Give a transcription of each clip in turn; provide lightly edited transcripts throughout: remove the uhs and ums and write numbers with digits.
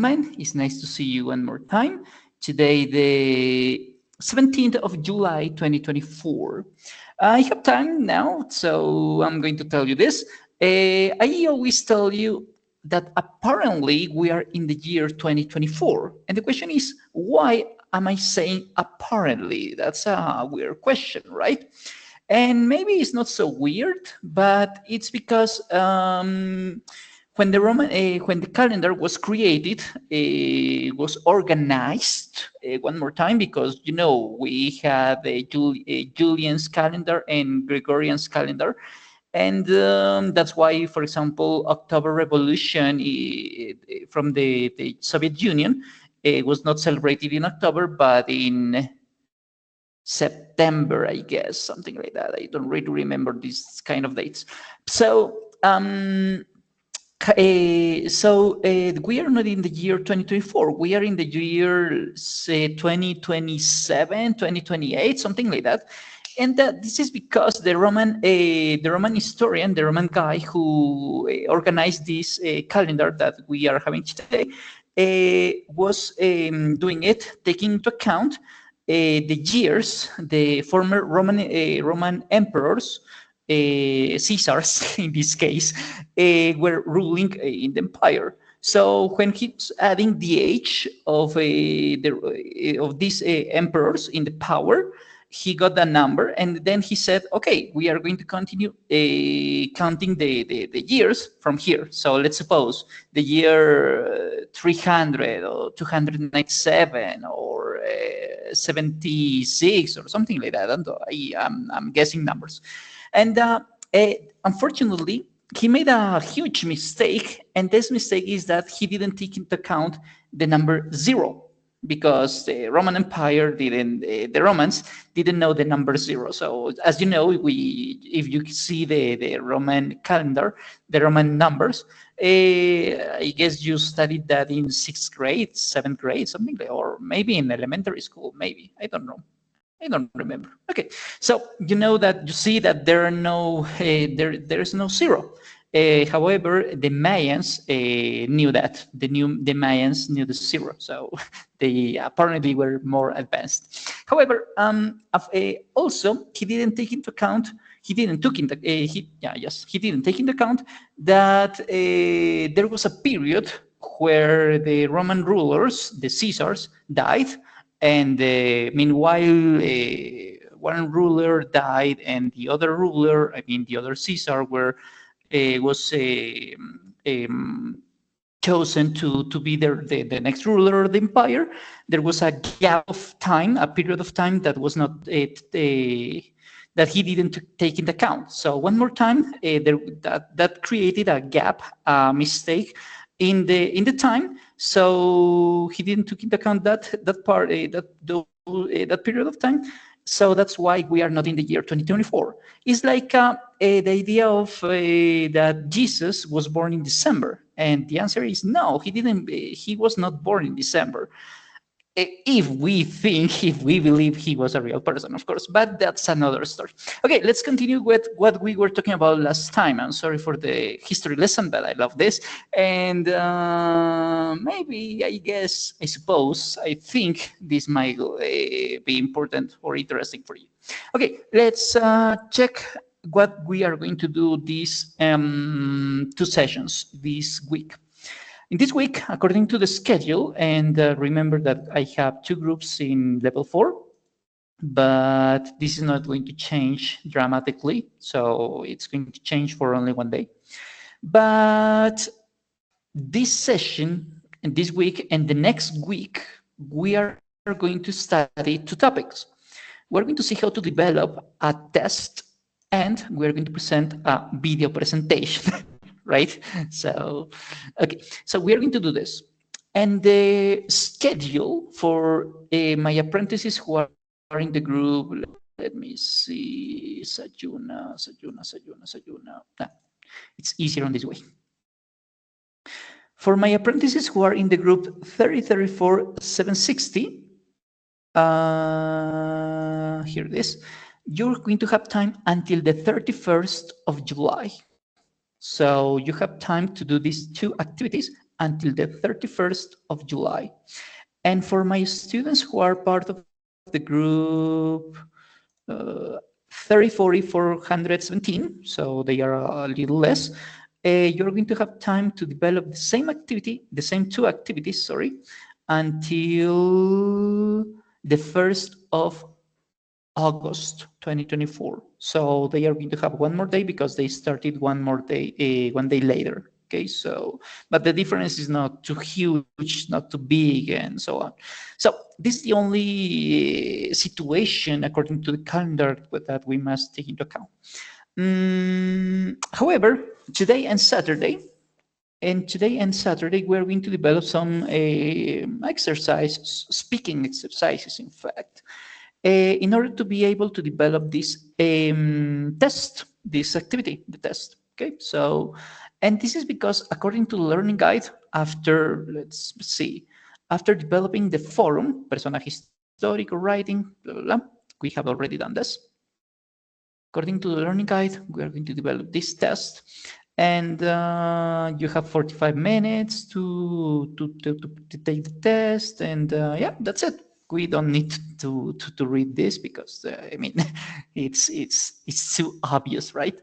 gentlemen, it's nice to see you one more time. Today, the 17th of July, 2024. I have time now, so I'm going to tell you this. I always tell you that apparently we are in the year 2024. And the question is, why am I saying apparently? That's a weird question, right? And maybe it's not so weird, but it's because when the calendar was created, was organized one more time, because we have a Julian's calendar and Gregorian's calendar, and that's why, for example, October Revolution from the Soviet Union was not celebrated in October, but in September, I guess, something like that. I don't really remember these kind of dates. So we are not in the year 2024. We are in the year, say, 2027, 2028, something like that. And this is because the Roman historian, the Roman guy who organized this calendar that we are having today, was doing it, taking into account the years the former Roman emperors, Caesars in this case, were ruling in the empire. So when he's adding the age of these emperors in the power, he got that number, and then he said, okay, we are going to continue counting the years from here. So let's suppose the year 300 or 297 or 76 or something like that. I'm guessing numbers. And unfortunately, he made a huge mistake. And this mistake is that he didn't take into account the number 0, because the Roman Empire the Romans didn't know the number 0. So as you know, if you see the Roman calendar, the Roman numbers, I guess you studied that in 6th grade, 7th grade, something like, or maybe in elementary school, maybe, I don't know. I don't remember. Okay, so you see that there are no there's no 0. However, the Mayans knew that. The Mayans knew the 0, so they apparently were more advanced. However, also he didn't take into account. He didn't take into account that there was a period where the Roman rulers, the Caesars, died. And meanwhile, one ruler died, and the other ruler, the other Caesar, was chosen to be the next ruler of the empire. There was a gap of time, a period of time that was not that he didn't take into account. So one more time, that created a gap, a mistake in the time. So he didn't take into account that period of time. So that's why we are not in the year 2024. It's like the idea of that Jesus was born in December, and the answer is no. He didn't. He was not born in December. If we believe he was a real person, of course, but that's another story. Okay, let's continue with what we were talking about last time. I'm sorry for the history lesson, but I love this. And maybe, I think this might be important or interesting for you. Okay, let's check what we are going to do these 2 sessions this week. In this week, according to the schedule, and remember that I have 2 groups in level 4, but this is not going to change dramatically, so it's going to change for only 1 day. But this session, and this week, and the next week, we are going to study 2 topics. We're going to see how to develop a test, and we're going to present a video presentation. Right? So, okay. So we are going to do this. And the schedule for my apprentices who are in the group, let me see, Sajuna. It's easier on this way. For my apprentices who are in the group 3034 760, here it is, you're going to have time until the 31st of July. So you have time to do these 2 activities until the 31st of July. And for my students who are part of the group 30, 40, 417, so they are a little less, you're going to have time to develop the same activity, the same 2 activities, sorry, until the 1st of August 2024. So they are going to have one more day because they started one day later. Okay, so but the difference is not too huge, not too big, and so on. So this is the only situation according to the calendar that we must take into account. However, today and Saturday, we're going to develop some exercises, speaking exercises, in fact, in order to be able to develop this test, this activity, the test. Okay, so, and this is because according to the learning guide, after, let's see, after developing the forum, personaje histórico, writing, blah, blah, blah, we have already done this. According to the learning guide, we are going to develop this test. And you have 45 minutes to take the test. And yeah, that's it. We don't need to read this because I mean, it's too obvious, right?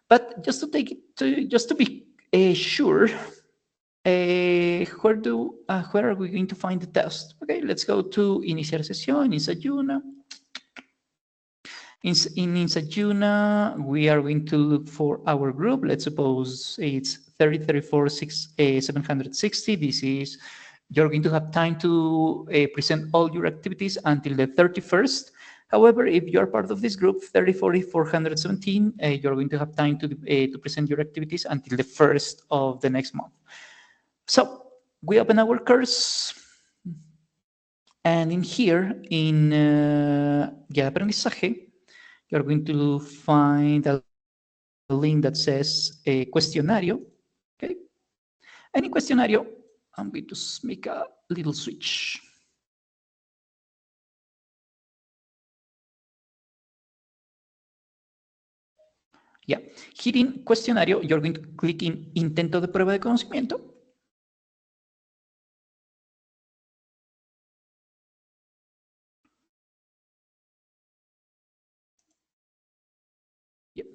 But just to take it, just to be sure, where are we going to find the test? Okay, let's go to iniciar sesión, Insayuna. In Insayuna, we are going to look for our group. Let's suppose it's 30, 34, 760. This is, you're going to have time to present all your activities until the 31st. However, if you're part of this group, 30, 40, 417, you're going to have time to present your activities until the 1st of the next month. So we open our course. And in here, in Guía de Aprendizaje, you're going to find a link that says Cuestionario. Okay. And in Cuestionario, I'm going to make a little switch. Yeah, here in Cuestionario, you're going to click in Intento de prueba de conocimiento. Yep.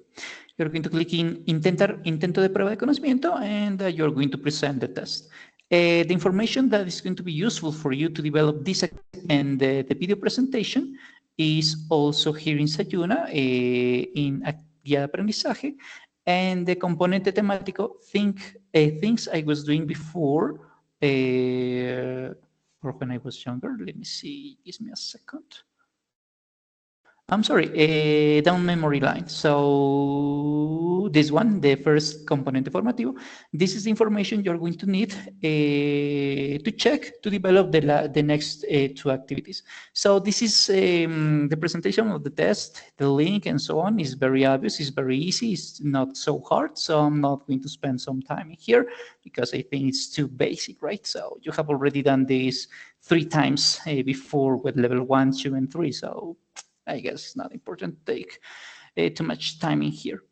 You're going to click in Intento de prueba de conocimiento, and you're going to present the test. The information that is going to be useful for you to develop this and the video presentation is also here in Sayuna, in Guía de Aprendizaje, and the componente temático, things I was doing before, or when I was younger. Let me see, give me a second. I'm sorry, down memory line. So this one, the first componente formativo, this is the information you're going to need to check to develop the next 2 activities. So this is the presentation of the test, the link and so on is very obvious, it's very easy, it's not so hard. So I'm not going to spend some time here because I think it's too basic, right? So you have already done this 3 times before with level 1, 2, and 3. So I guess it's not important to take too much time in here.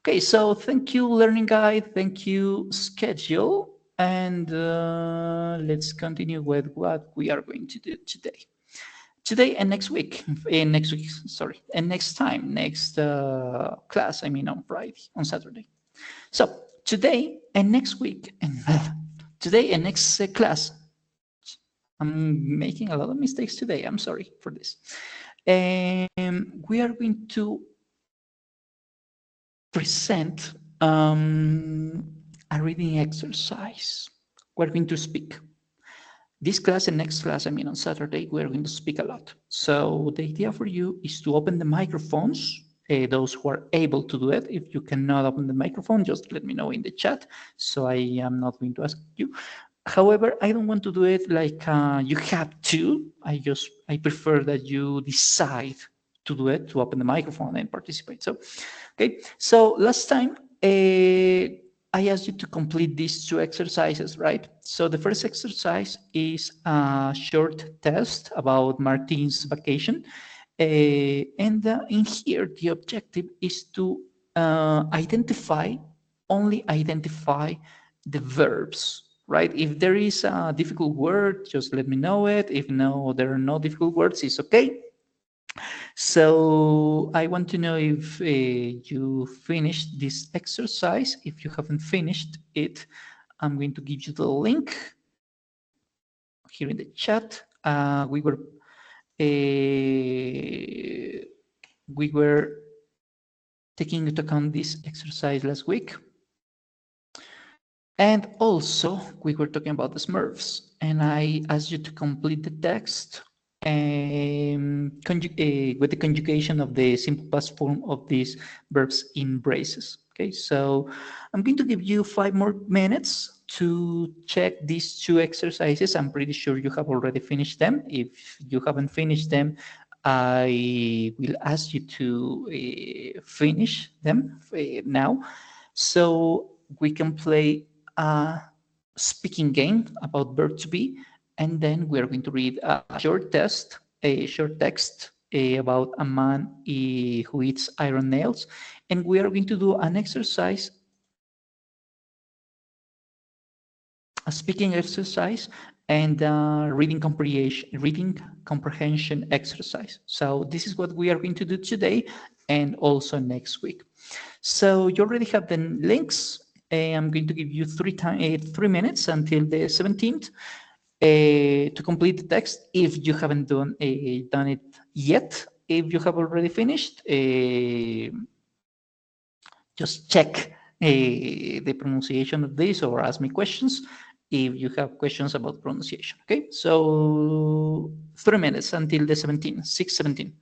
Okay, so thank you, learning guide. Thank you, schedule. And let's continue with what we are going to do today. Today and next week, and next class, I mean on Friday, on Saturday. So today and next week, and today and next class, I'm making a lot of mistakes today. I'm sorry for this. We are going to present a reading exercise. We're going to speak. This class and next class, I mean on Saturday, we're going to speak a lot. So the idea for you is to open the microphones, those who are able to do it. If you cannot open the microphone, just let me know in the chat. So I am not going to ask you. However, I don't want to do it like you have to. I prefer that you decide to do it, to open the microphone and participate. So, okay. So last time I asked you to complete these 2 exercises, right? So the first exercise is a short test about Martin's vacation. And in here, the objective is to identify only identify the verbs, right? If there is a difficult word, just let me know it. If no, there are no difficult words, it's okay. So I want to know if you finished this exercise. If you haven't finished it, I'm going to give you the link here in the chat. We were taking into account this exercise last week. And also, we were talking about the Smurfs, and I asked you to complete the text with the conjugation of the simple past form of these verbs in braces. Okay, so I'm going to give you 5 more minutes to check these two exercises. I'm pretty sure you have already finished them. If you haven't finished them, I will ask you to finish them now, so we can play a speaking game about verb to be, and then we're going to read a short text about a man who eats iron nails, and we are going to do an exercise, a speaking exercise, and reading comprehension exercise. So this is what we are going to do today and also next week. So you already have the links. I'm going to give you 3 minutes until the 17th to complete the text if you haven't done it yet. If you have already finished, just check the pronunciation of this or ask me questions if you have questions about pronunciation. Okay, so 3 minutes until the 17th, 6:17.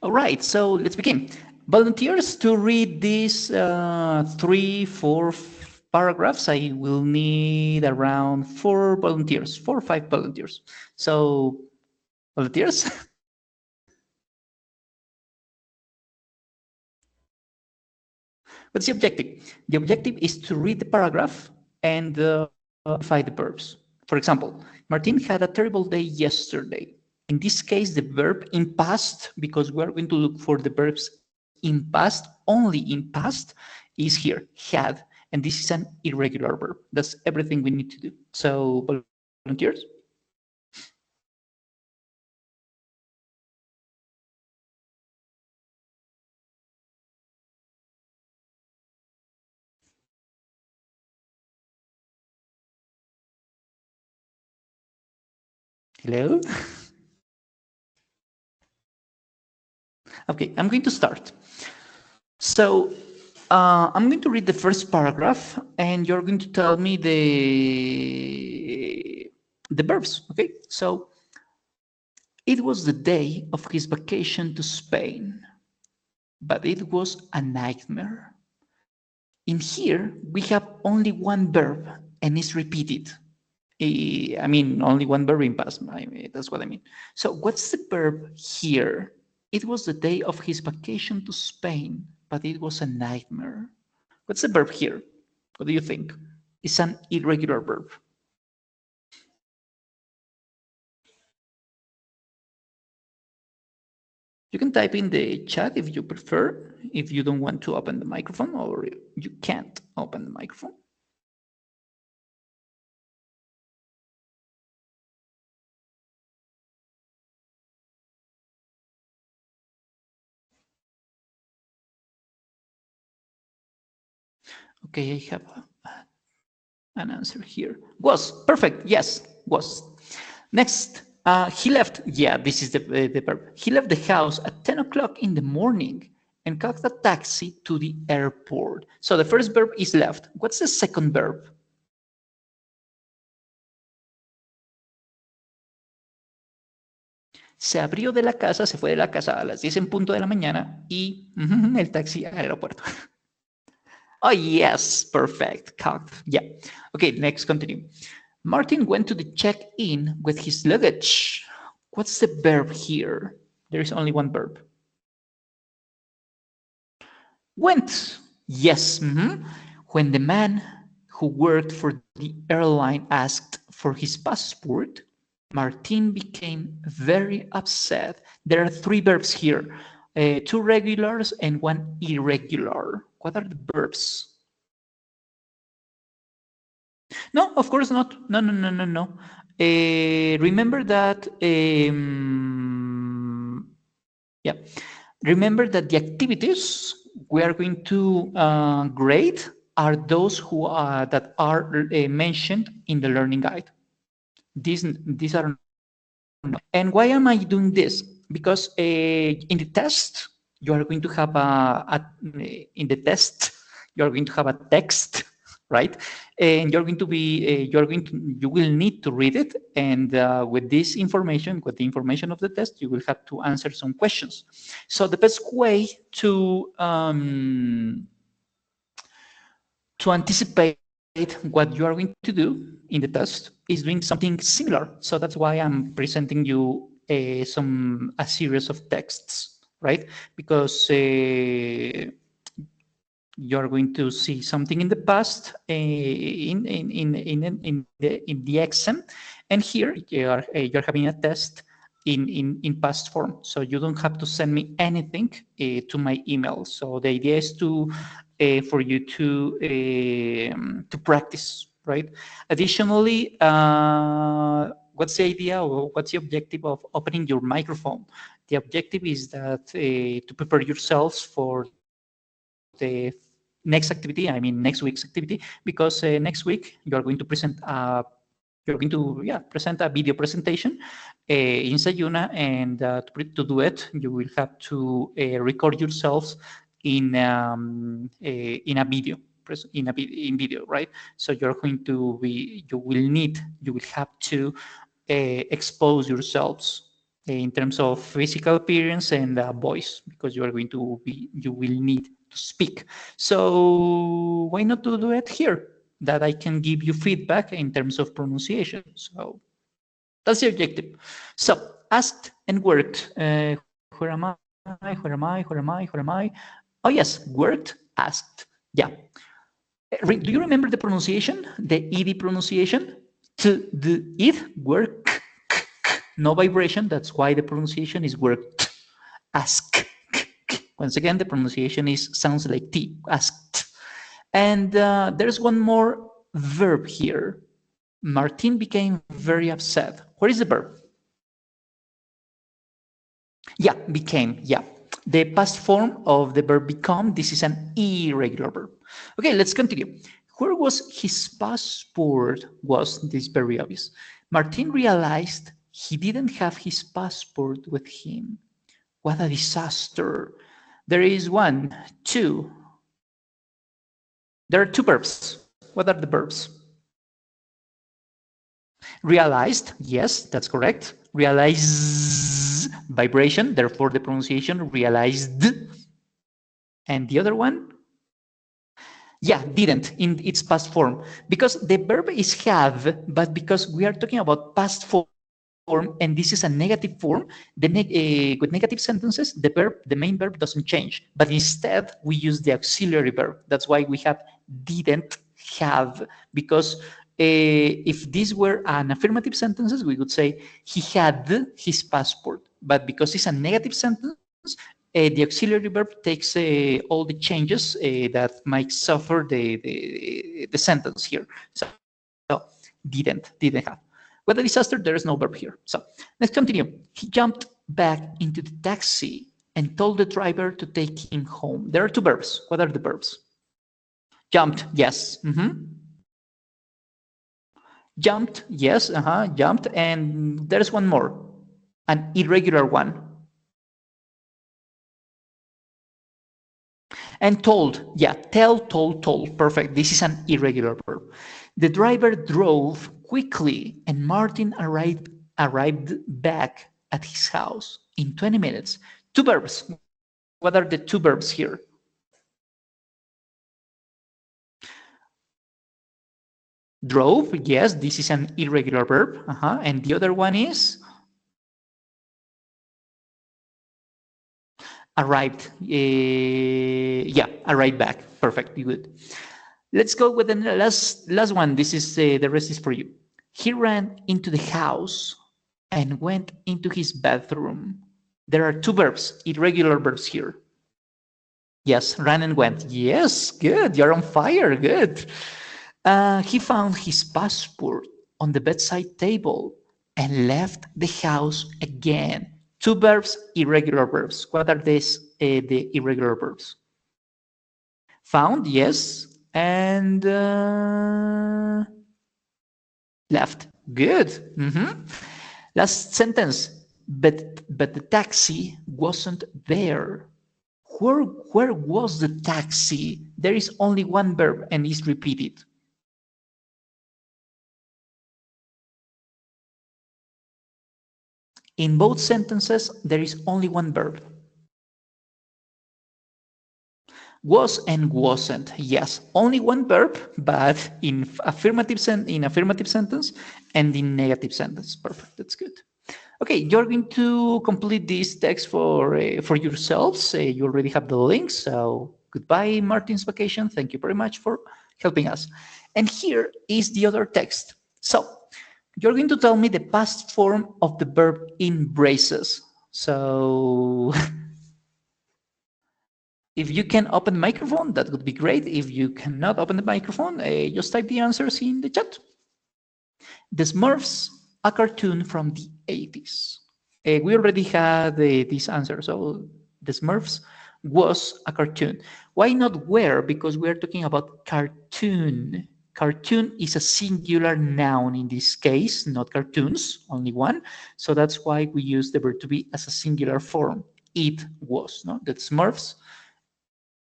All right, so let's begin. Volunteers to read these 3, 4 paragraphs. I will need around 4 volunteers, 4 or 5 volunteers. So, volunteers? What's the objective? The objective is to read the paragraph and identify the verbs. For example, Martin had a terrible day yesterday. In this case, the verb in past, because we're going to look for the verbs in past, only in past, is here, had. And this is an irregular verb. That's everything we need to do. So, volunteers? Hello? Okay, I'm going to start. So I'm going to read the first paragraph, and you're going to tell me the verbs. Okay, so it was the day of his vacation to Spain, but it was a nightmare. In here, we have only one verb, and it's repeated. I mean, only one verb in past. That's what I mean. So what's the verb here? It was the day of his vacation to Spain, but it was a nightmare. What's the verb here? What do you think? It's an irregular verb. You can type in the chat if you prefer, if you don't want to open the microphone, or you can't open the microphone. Okay, I have an answer here. Was, perfect, yes, was. Next, he left, yeah, this is the verb. He left the house at 10 o'clock in the morning and caught a taxi to the airport. So the first verb is left. What's the second verb? Se abrió de la casa, se fue de la casa a las 10 en punto de la mañana y el taxi al aeropuerto. Oh, yes, perfect. Yeah. Okay, next, continue. Martin went to the check-in with his luggage. What's the verb here? There is only one verb. Went. Yes. When the man who worked for the airline asked for his passport, Martin became very upset. There are three verbs here, two regulars and one irregular. What are the verbs? No, of course not. No. Remember that. Yeah. Remember that the activities we are going to grade are those who that are mentioned in the learning guide. These are. And why am I doing this? Because in the test you are going to have in the test you are going to have a text, right? And you're going to be you will need to read it, and with this information, with the information of the test, you will have to answer some questions. So the best way to anticipate what you are going to do in the test is doing something similar. So that's why I'm presenting you a series of texts, right? Because you're going to see something in the past in the exam, and here you're having a test in past form. So you don't have to send me anything to my email. So the idea is for you to practice, right? Additionally, what's the idea or what's the objective of opening your microphone? The objective is that to prepare yourselves for the next activity, I mean next week's activity, because next week you are going to present present a video presentation in Sayuna, and to do it, you will have to record yourselves in a video, in video, right? So you're going to be, you will have to expose yourselves in terms of physical appearance and voice, because you are going to be, you will need to speak. So why not to do it here? That I can give you feedback in terms of pronunciation. So that's the objective. So asked and worked. Where am I? Where am I? Where am I? Where am I? Oh yes, worked, asked. Yeah. Do you remember the pronunciation? The ed pronunciation? To the id, work. No vibration. That's why the pronunciation is worked. Ask. Once again, the pronunciation sounds like T, asked. And there's one more verb here. Martin became very upset. Where is the verb? Yeah, became, yeah. The past form of the verb become, this is an irregular verb. Okay, let's continue. Where was his passport? Was this very obvious? Martin realized He didn't have his passport with him. What a disaster. There is one, two. There are two verbs. What are the verbs? Realized, yes, that's correct. Realize, vibration, therefore the pronunciation realized. And the other one? Yeah, didn't in its past form. Because the verb is have, but because we are talking about past form, and this is a negative form, with negative sentences, the main verb doesn't change. But instead, we use the auxiliary verb. That's why we have didn't have, because if these were an affirmative sentences, we would say he had his passport. But because it's a negative sentence, the auxiliary verb takes all the changes that might suffer the sentence here. So didn't have. What a disaster, there is no verb here. So let's continue. He jumped back into the taxi and told the driver to take him home. There are two verbs. What are the verbs? Jumped, yes. Jumped, yes, jumped. And there's one more, an irregular one. And told, yeah, tell, told. Perfect. This is an irregular verb. The driver drove quickly and Martin arrived back at his house in 20 minutes. Two verbs. What are the two verbs here? Drove, yes, this is an irregular verb. And the other one is? Arrived. Yeah, arrived back. Perfect, good. Let's go with the last one. This is the rest is for you. He ran into the house and went into his bathroom. There are two verbs, irregular verbs here. Yes, ran and went. Yes, good. You're on fire. Good. He found his passport on the bedside table and left the house again. Two verbs, irregular verbs. What are these? The irregular verbs. Found, yes. And left. Good. Last sentence. But the taxi wasn't there. Where was the taxi? There is only one verb and it's repeated. In both sentences, there is only one verb. Was and wasn't. Yes, only one verb, but in affirmative sentence and in negative sentence. Perfect. That's good. Okay, you're going to complete this text for yourselves. You already have the link. So goodbye, Martin's vacation. Thank you very much for helping us. And here is the other text. So you're going to tell me the past form of the verb in braces. So if you can open the microphone, that would be great. If you cannot open the microphone, just type the answers in the chat. The Smurfs, a cartoon from the 80s. We already had this answer. So the Smurfs was a cartoon. Why not were? Because we are talking about cartoon. Cartoon is a singular noun in this case, not cartoons, only one. So that's why we use the verb to be as a singular form. It was, no? The Smurfs,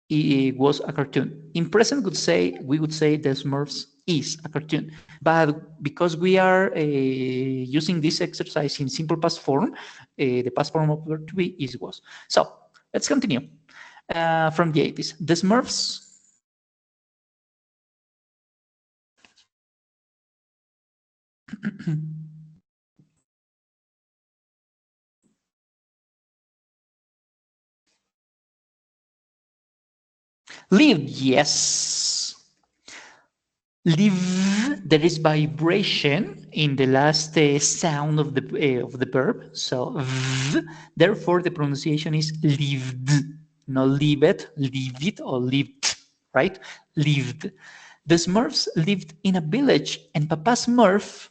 it was a cartoon. In present, we would say the Smurfs is a cartoon. But because we are using this exercise in simple past form, the past form of verb to be is was. So let's continue. From the 80s, the Smurfs lived, yes. Live, there is vibration in the last sound of the verb. So v, therefore the pronunciation is lived, not leave it or lived, right? Lived. The Smurfs lived in a village, and Papa Smurf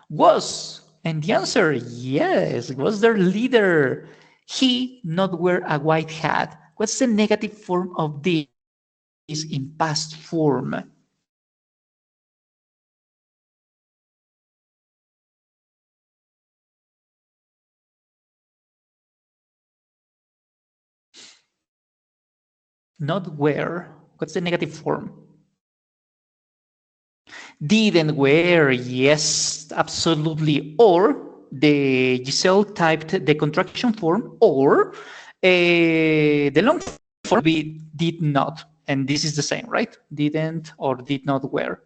was, and the answer, yes, was their leader. He not wear a white hat. What's the negative form of this? in past form. Not where. What's the negative form? Didn't wear. Yes, absolutely. Or the Giselle typed the contraction form, or the long form be did not. And this is the same, right? Didn't or did not wear.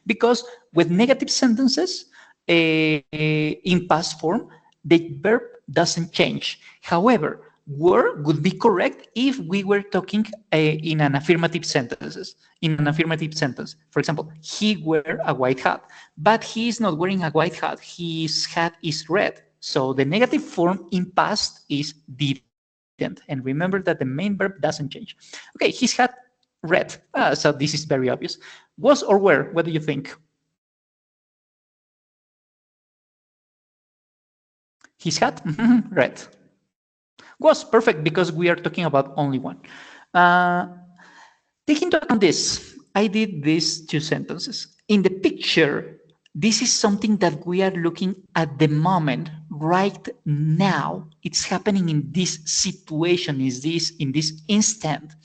Because with negative sentences in past form, the verb doesn't change. However, were would be correct if we were talking in an affirmative sentences. In an affirmative sentence, for example, he wear a white hat, but he is not wearing a white hat. His hat is red. So the negative form in past is didn't. And remember that the main verb doesn't change. Okay, his hat red. So this is very obvious. Was or were? What do you think? His hat? Red. Was perfect because we are talking about only one. Take into account this. I did these two sentences. In the picture, this is something that we are looking at the moment, right now. It's happening in this situation, in this instant.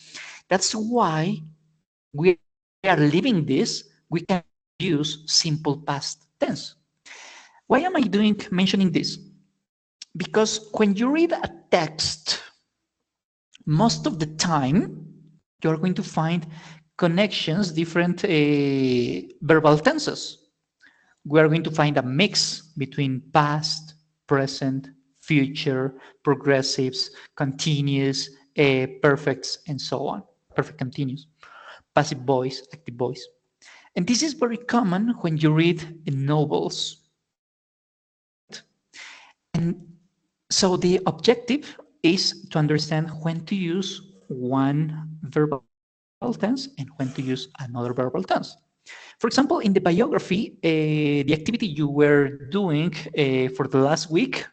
That's why we are living this. We can use simple past tense. Why am I mentioning this? Because when you read a text, most of the time, you're going to find connections, different verbal tenses. We are going to find a mix between past, present, future, progressives, continuous, perfects, and so on. Perfect continuous, passive voice, active voice. And this is very common when you read novels. And so the objective is to understand when to use one verbal tense and when to use another verbal tense. For example, in the biography, the activity you were doing for the last week,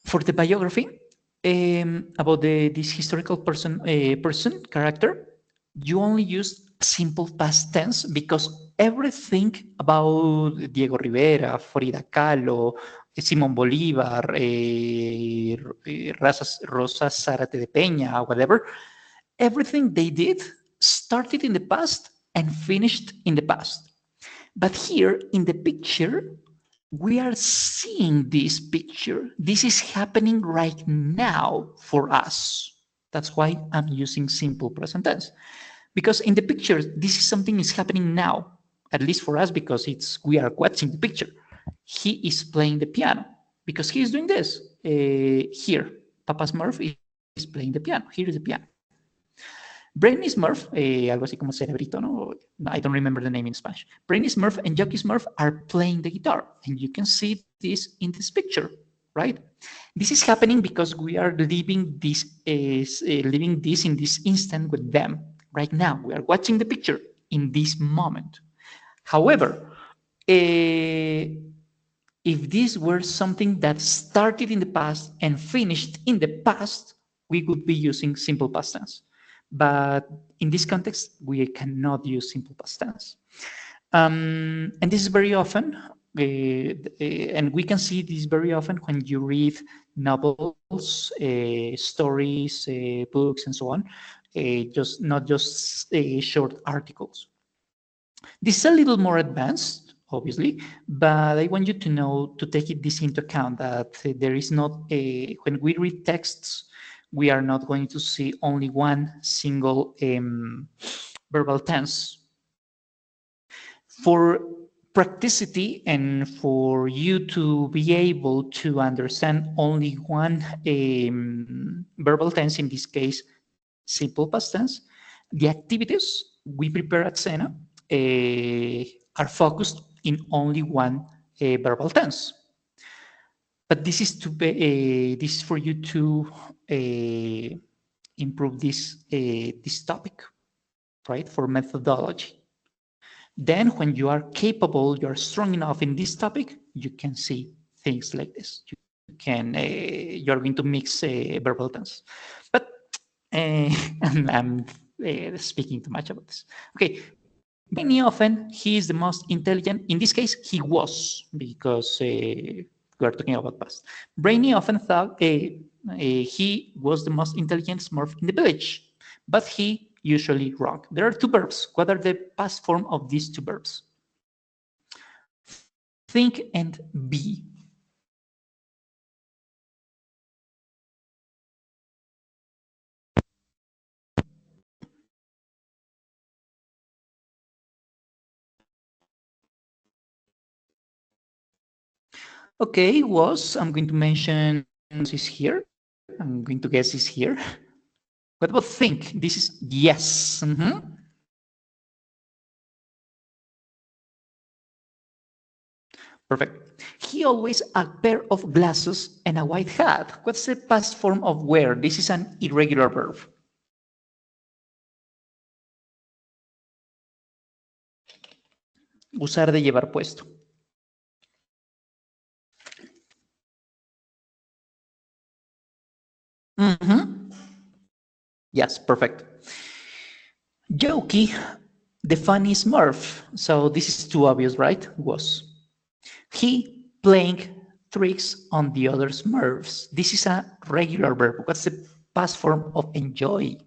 for the biography about this historical person character, you only used simple past tense because everything about Diego Rivera, Frida Kahlo, Simón Bolívar, Rosa Zárate de Peña, whatever, everything they did started in the past and finished in the past. But here in the picture, we are seeing this picture. This is happening right now for us. That's why I'm using simple present tense. Because in the picture, this is something is happening now, at least for us, because we are watching the picture. He is playing the piano because he is doing this. Here, Papa Smurf is playing the piano. Here is the piano. Brainy Smurf, algo así como Cerebrito, ¿no? I don't remember the name in Spanish. Brainy Smurf and Jockey Smurf are playing the guitar, and you can see this in this picture, right? This is happening because we are living this in this instant with them right now. We are watching the picture in this moment. However, if this were something that started in the past and finished in the past, we would be using simple past tense. But in this context, we cannot use simple past tense. And this is very often, and we can see this very often when you read novels, stories, books, and so on, not just short articles. This is a little more advanced, obviously, but I want you to know, to take this into account, that there is not when we read texts, we are not going to see only one single verbal tense. For practicity and for you to be able to understand only one verbal tense, in this case, simple past tense, the activities we prepare at Sena are focused in only one verbal tense. But this is this is for you to improve this topic, right? For methodology. Then, when you are capable, you are strong enough in this topic, you can see things like this. You are going to mix verbal tense. But And I'm speaking too much about this. Okay, Brainy often, he is the most intelligent. In this case, he was, because we are talking about past. Brainy often thought he was the most intelligent Smurf in the village, but he usually wrong. There are two verbs. What are the past form of these two verbs? Think and be. Okay, was, I'm going to mention is here. I'm going to guess is here. What about think? This is yes. Perfect. He always a pair of glasses and a white hat. What's the past form of wear? This is an irregular verb. Usar de llevar puesto. Yes, perfect. Jokey, the funny Smurf. So this is too obvious, right? Was. He playing tricks on the other Smurfs. This is a regular verb. What's the past form of enjoy?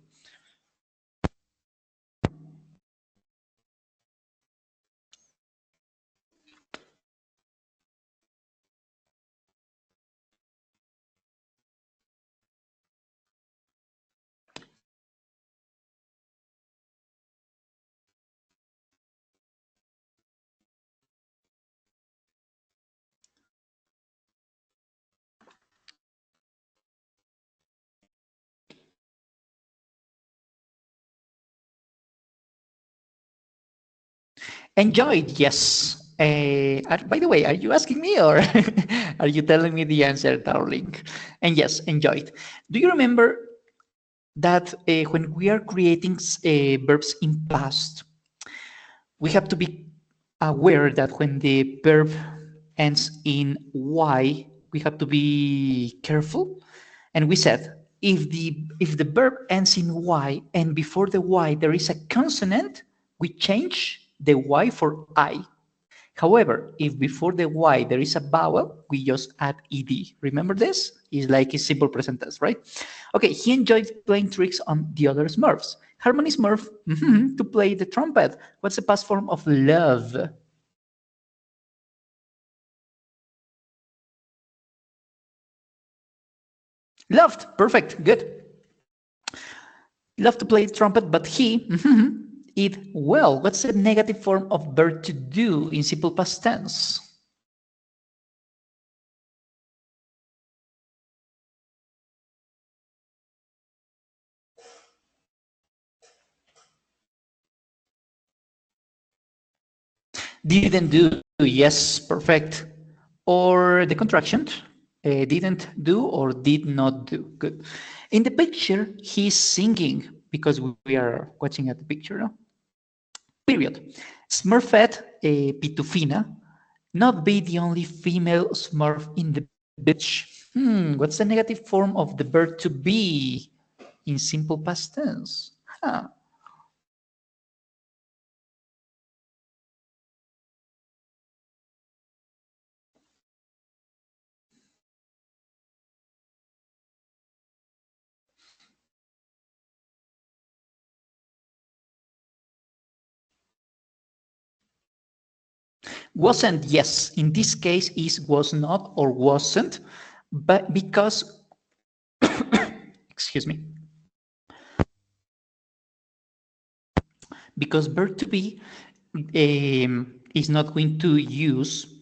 Enjoyed, yes. By the way, are you asking me or are you telling me the answer, darling? And yes, enjoyed. Do you remember that when we are creating verbs in past, we have to be aware that when the verb ends in y, we have to be careful. And we said if the verb ends in y and before the y there is a consonant, we change the y for I. However, if before the y there is a vowel, we just add ed. Remember this? It's like a simple present tense, right? Okay, he enjoyed playing tricks on the other Smurfs. Harmony Smurf to play the trumpet. What's the past form of love? Loved. Perfect. Good. Loved to play the trumpet, but he it well. What's the negative form of verb to do in simple past tense? Didn't do. Yes, perfect. Or the contraction, didn't do or did not do. Good. In the picture, he's singing because we are watching at the picture. No? Period. Smurfette Pitufina, not be the only female Smurf in the beach. What's the negative form of the verb to be in simple past tense? Huh. Wasn't, yes. In this case, is was not or wasn't, but because, excuse me, because verb to be is not going to use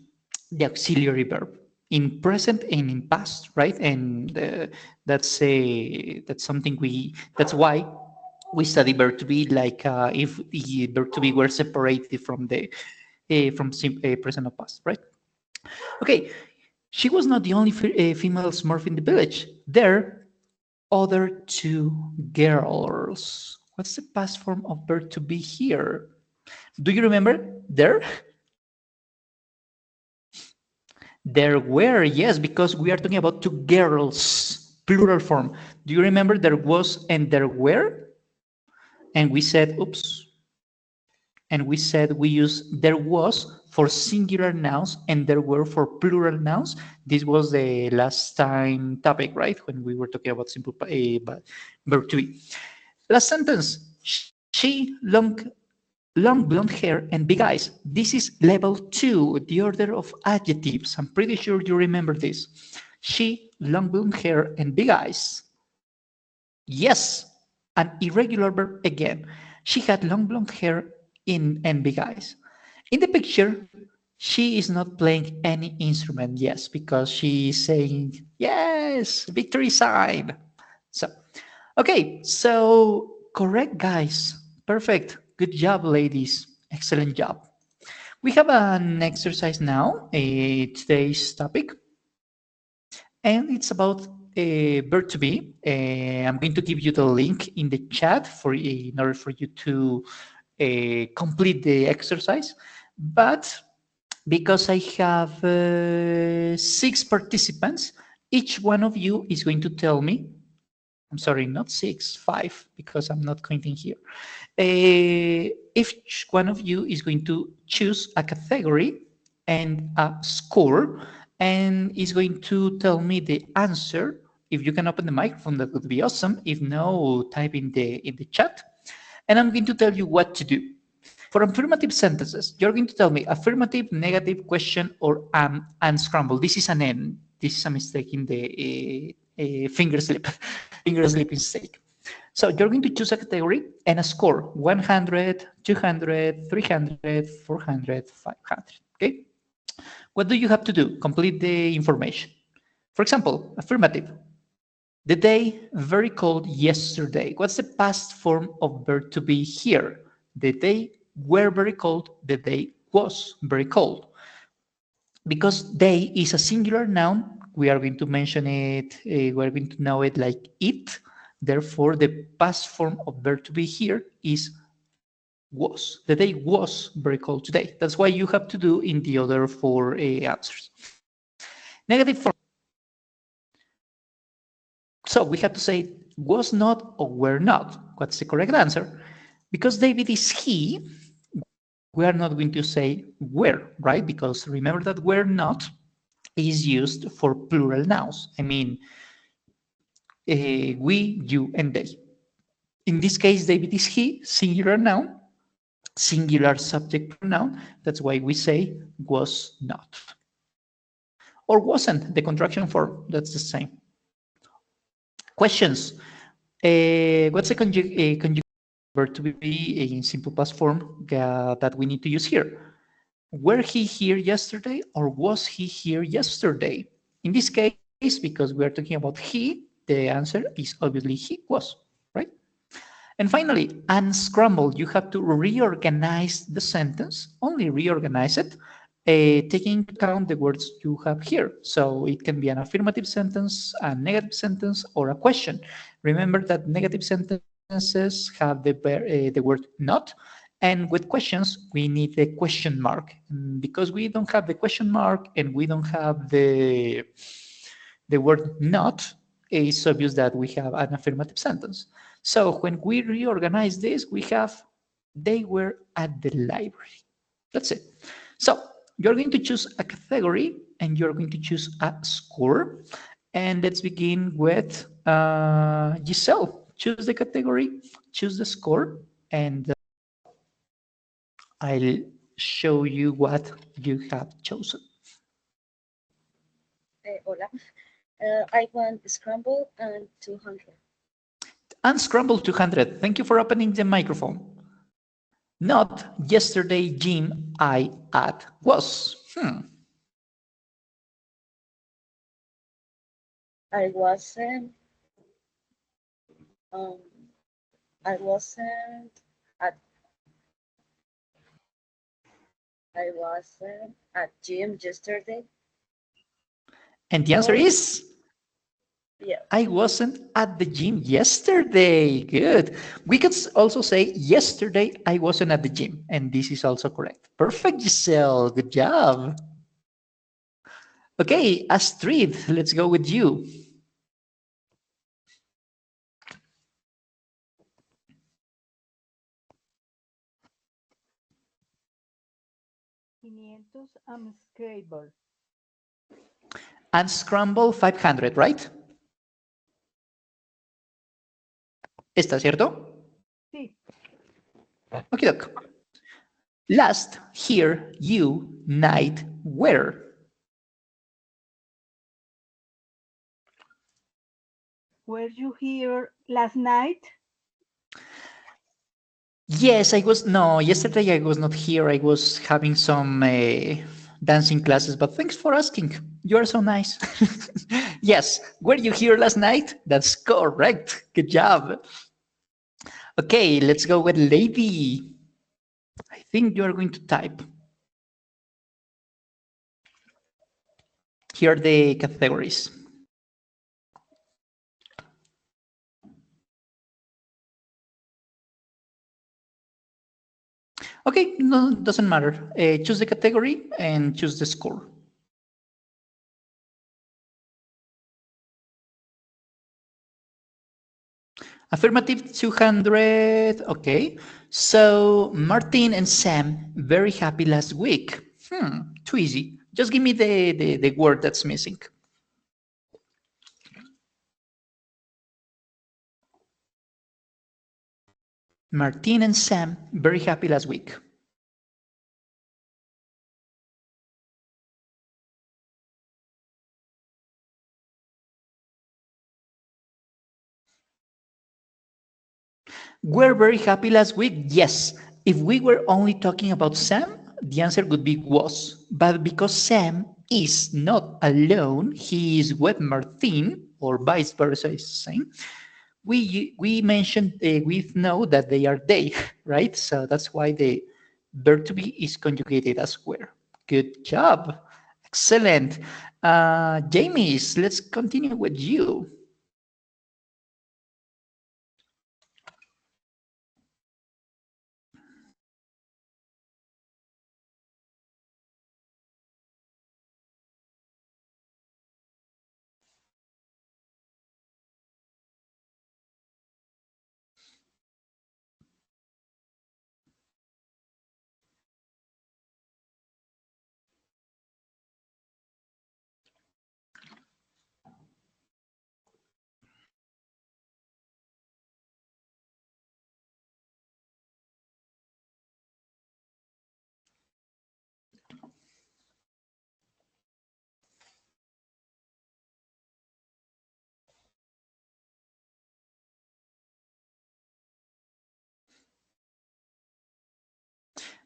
the auxiliary verb in present and in past, right? And that's something that's why we study verb to be, like if the verb to be were separated from the present or past, right? Okay, she was not the only female Smurf in the village. There, other two girls. What's the past form of verb to be here? Do you remember? There? There were, yes, because we are talking about two girls. plural form. Do you remember there was and there were? And we said, oops. And we said we use there was for singular nouns and there were for plural nouns. This was the last time topic, right? When we were talking about simple verb to be. Last sentence. She long blonde hair and big eyes. This is level 2, the order of adjectives. I'm pretty sure you remember this. She long blonde hair and big eyes. Yes, an irregular verb again. She had long blonde hair and big eyes. In the picture, she is not playing any instrument, yes, because she is saying, yes, victory sign. So, okay, so correct, guys. Perfect. Good job, ladies. Excellent job. We have an exercise now, today's topic, and it's about verb to be. I'm going to give you the link in the chat in order for you to complete the exercise. But because I have 6 participants, each one of you is going to tell me, I'm sorry, not 6, 5, because I'm not counting here. Each one of you is going to choose a category and a score, and is going to tell me the answer. If you can open the microphone, that would be awesome. If no, type in the chat. And I'm going to tell you what to do. For affirmative sentences, you're going to tell me affirmative, negative, question, or unscramble. This is an N. This is a mistake in the finger slip mistake. So you're going to choose a category and a score, 100, 200, 300, 400, 500, okay? What do you have to do? Complete the information. For example, affirmative. The day very cold yesterday. What's the past form of verb to be here? The day were very cold, the day was very cold. Because day is a singular noun, we are going to mention it, we're going to know it like it. Therefore, the past form of verb to be here is was. The day was very cold today. That's why you have to do in the other 4 answers. Negative form. So we have to say was not or were not. What's the correct answer? Because David is he, we are not going to say were, right? Because remember that were not is used for plural nouns. I mean, we, you, and they. In this case, David is he, singular noun, singular subject pronoun. That's why we say was not. Or wasn't, the contraction form, that's the same. Questions. What's the conjugation verb to be in simple past form that we need to use here? Were he here yesterday or was he here yesterday? In this case, because we are talking about he, the answer is obviously he was, right? And finally, unscramble. You have to reorganize the sentence, only reorganize it, taking into account the words you have here. So it can be an affirmative sentence, a negative sentence, or a question. Remember that negative sentences have the word not, and with questions, we need the question mark. And because we don't have the question mark and we don't have the word not, it's obvious that we have an affirmative sentence. So when we reorganize this, we have they were at the library. That's it. So you're going to choose a category and you're going to choose a score. And let's begin with Giselle. Choose the category, choose the score, and I'll show you what you have chosen. Hola. I want scramble and 200. Unscramble 200. Thank you for opening the microphone. Not yesterday gym I at was. I wasn't. I wasn't at. I wasn't at gym yesterday. And the answer is? Yeah. I wasn't at the gym yesterday. Good. We could also say yesterday I wasn't at the gym. And this is also correct. Perfect, Giselle. Good job. Okay, Astrid, let's go with you. 400 and scramble. And scramble 500, right? ¿Está cierto? Sí. Okay, doc. Last, here, you, night, where. Were you here last night? Yes, I was. No, yesterday I was not here. I was having some dancing classes, but thanks for asking. You are so nice. Yes, were you here last night? That's correct. Good job. Okay, let's go with lady. I think you are going to type. Here are the categories. Okay, no, doesn't matter. Choose the category and choose the score. Affirmative 200. Okay. So Martin and Sam, very happy last week. Too easy. Just give me the word that's missing. Martin and Sam, very happy last week. We're very happy last week. Yes. If we were only talking about Sam, the answer would be was. But because Sam is not alone, he is with Martin, or vice versa is the same. We mentioned we know that they are they, right? So that's why the verb to be is conjugated as were. Good job. Excellent. James, let's continue with you.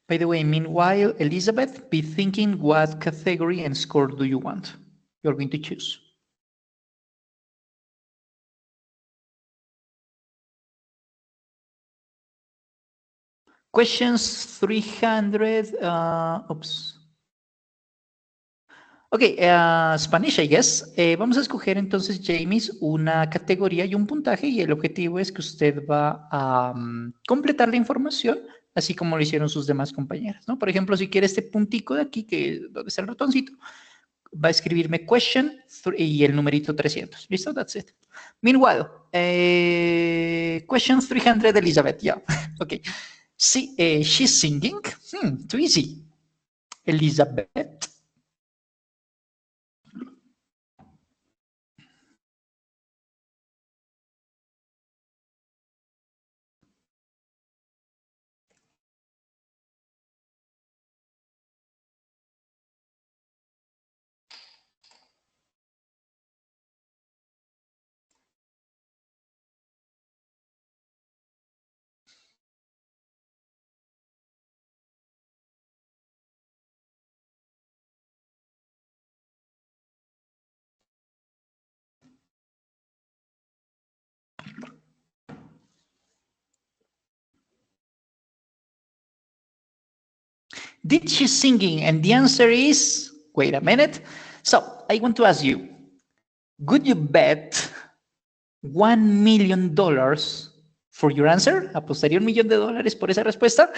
By the way, meanwhile, Elizabeth, be thinking what category and score do you want? You're going to choose. Questions 300. Oops. Ok, Spanish, I guess. Vamos a escoger entonces, James, una categoría y un puntaje y el objetivo es que usted va a completar la información, así como lo hicieron sus demás compañeras, ¿no? Por ejemplo, si quiere este puntico de aquí, que donde está el ratoncito, va a escribirme question y el numerito 300. ¿Listo? That's it. Meanwhile, question 300, Elizabeth. Yeah. Ok. Sí, she's singing. Too easy. Elizabeth. Did she singing? And the answer is, wait a minute. So I want to ask you, would you bet $1 million for your answer? ¿Apostaría $1 millón por esa respuesta?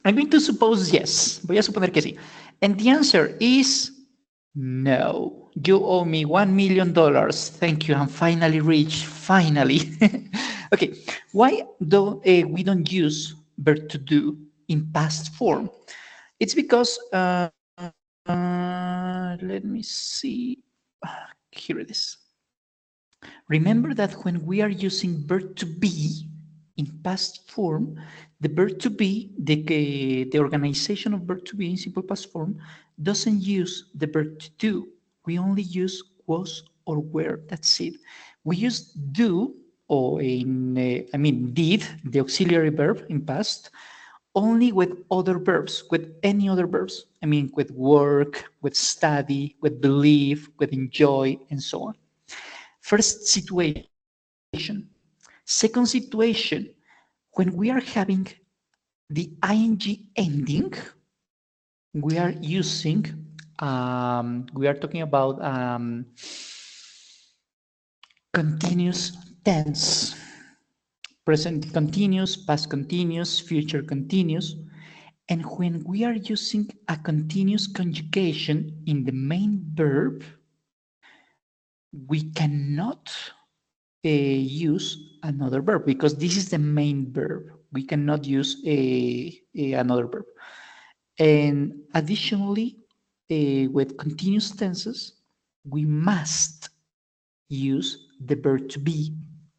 I'm going to suppose yes. Voy a suponer que sí. And the answer is No, you owe me $1 million. Thank you. I'm finally rich. Finally. Okay. Why do we don't use verb to do in past form? It's because let me see. Here it is. Remember that when we are using verb to be in past form, the verb to be, the organization of verb to be in simple past form doesn't use the verb to do. We only use was or were. That's it. We use do, or did, the auxiliary verb in past, only with other verbs, with any other verbs. I mean, with work, with study, with believe, with enjoy, and so on. First situation. Second situation, when we are having the ing ending, we are using, we are talking about continuous tense, present continuous, past continuous, future continuous. And when we are using a continuous conjugation in the main verb, we cannot use another verb because this is the main verb. We cannot use another verb. And additionally, with continuous tenses, we must use the verb to be.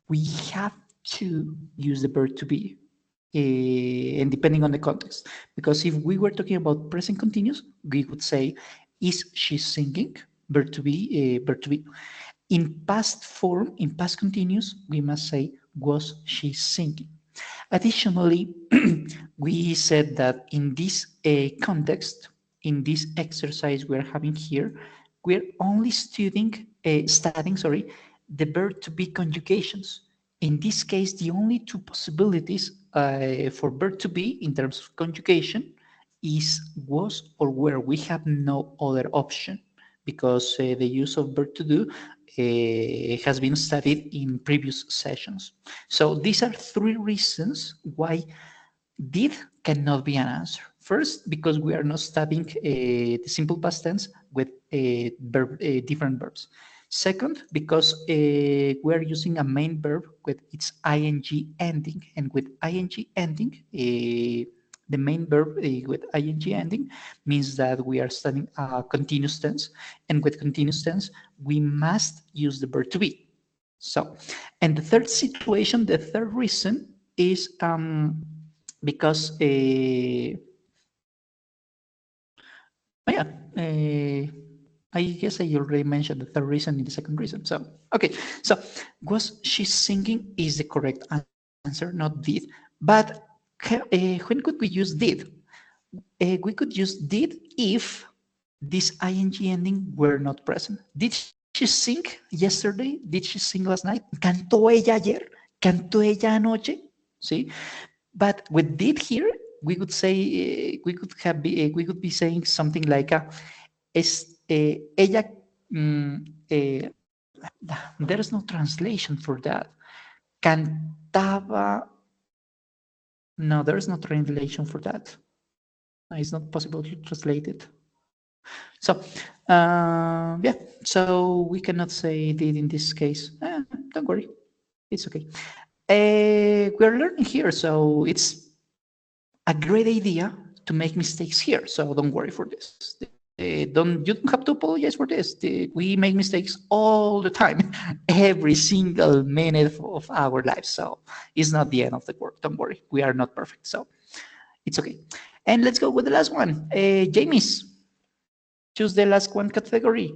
We have to use the verb to be, and depending on the context. Because if we were talking about present continuous, we would say, is she singing? Verb to be, verb to be. In past form, in past continuous, we must say, was she singing? Additionally, we said that in this context, in this exercise we're having here, we're only studying, the verb to be conjugations. In this case, the only two possibilities for verb to be in terms of conjugation is was or were. We have no other option because the use of verb to do has been studied in previous sessions. So these are three reasons why did cannot be an answer. First, because we are not studying the simple past tense with different verbs. Second, because we are using a main verb with its ing ending, and with ing ending, the main verb with ing ending means that we are studying a continuous tense, and with continuous tense, we must use the verb to be. So, and the third situation, the third reason is because I guess I already mentioned the third reason in the second reason. So, okay. So, was she singing is the correct answer, not did. But when could we use did? We could use did if this ing ending were not present. Did she sing yesterday? Did she sing last night? ¿Cantó ella ayer? ¿Cantó ella anoche? ¿Sí? But with did here, we could say, we could be saying something like, ella, there's no translation for that. Cantaba, no, there's no translation for that. It's not possible to translate it. So, yeah, so we cannot say did in this case. Don't worry, it's okay. We're learning here, so it's a great idea to make mistakes here. So don't worry for this. You don't have to apologize for this. We make mistakes all the time, every single minute of our lives. So it's not the end of the world. Don't worry, we are not perfect. So it's okay. And let's go with the last one. James, choose the last one category.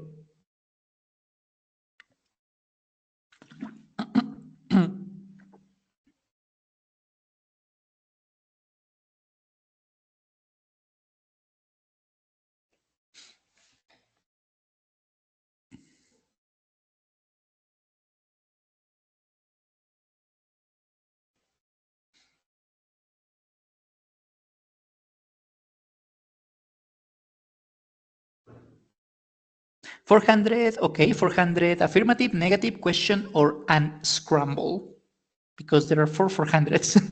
$400, okay, $400, affirmative, negative, question, or unscramble, because there are four 400s.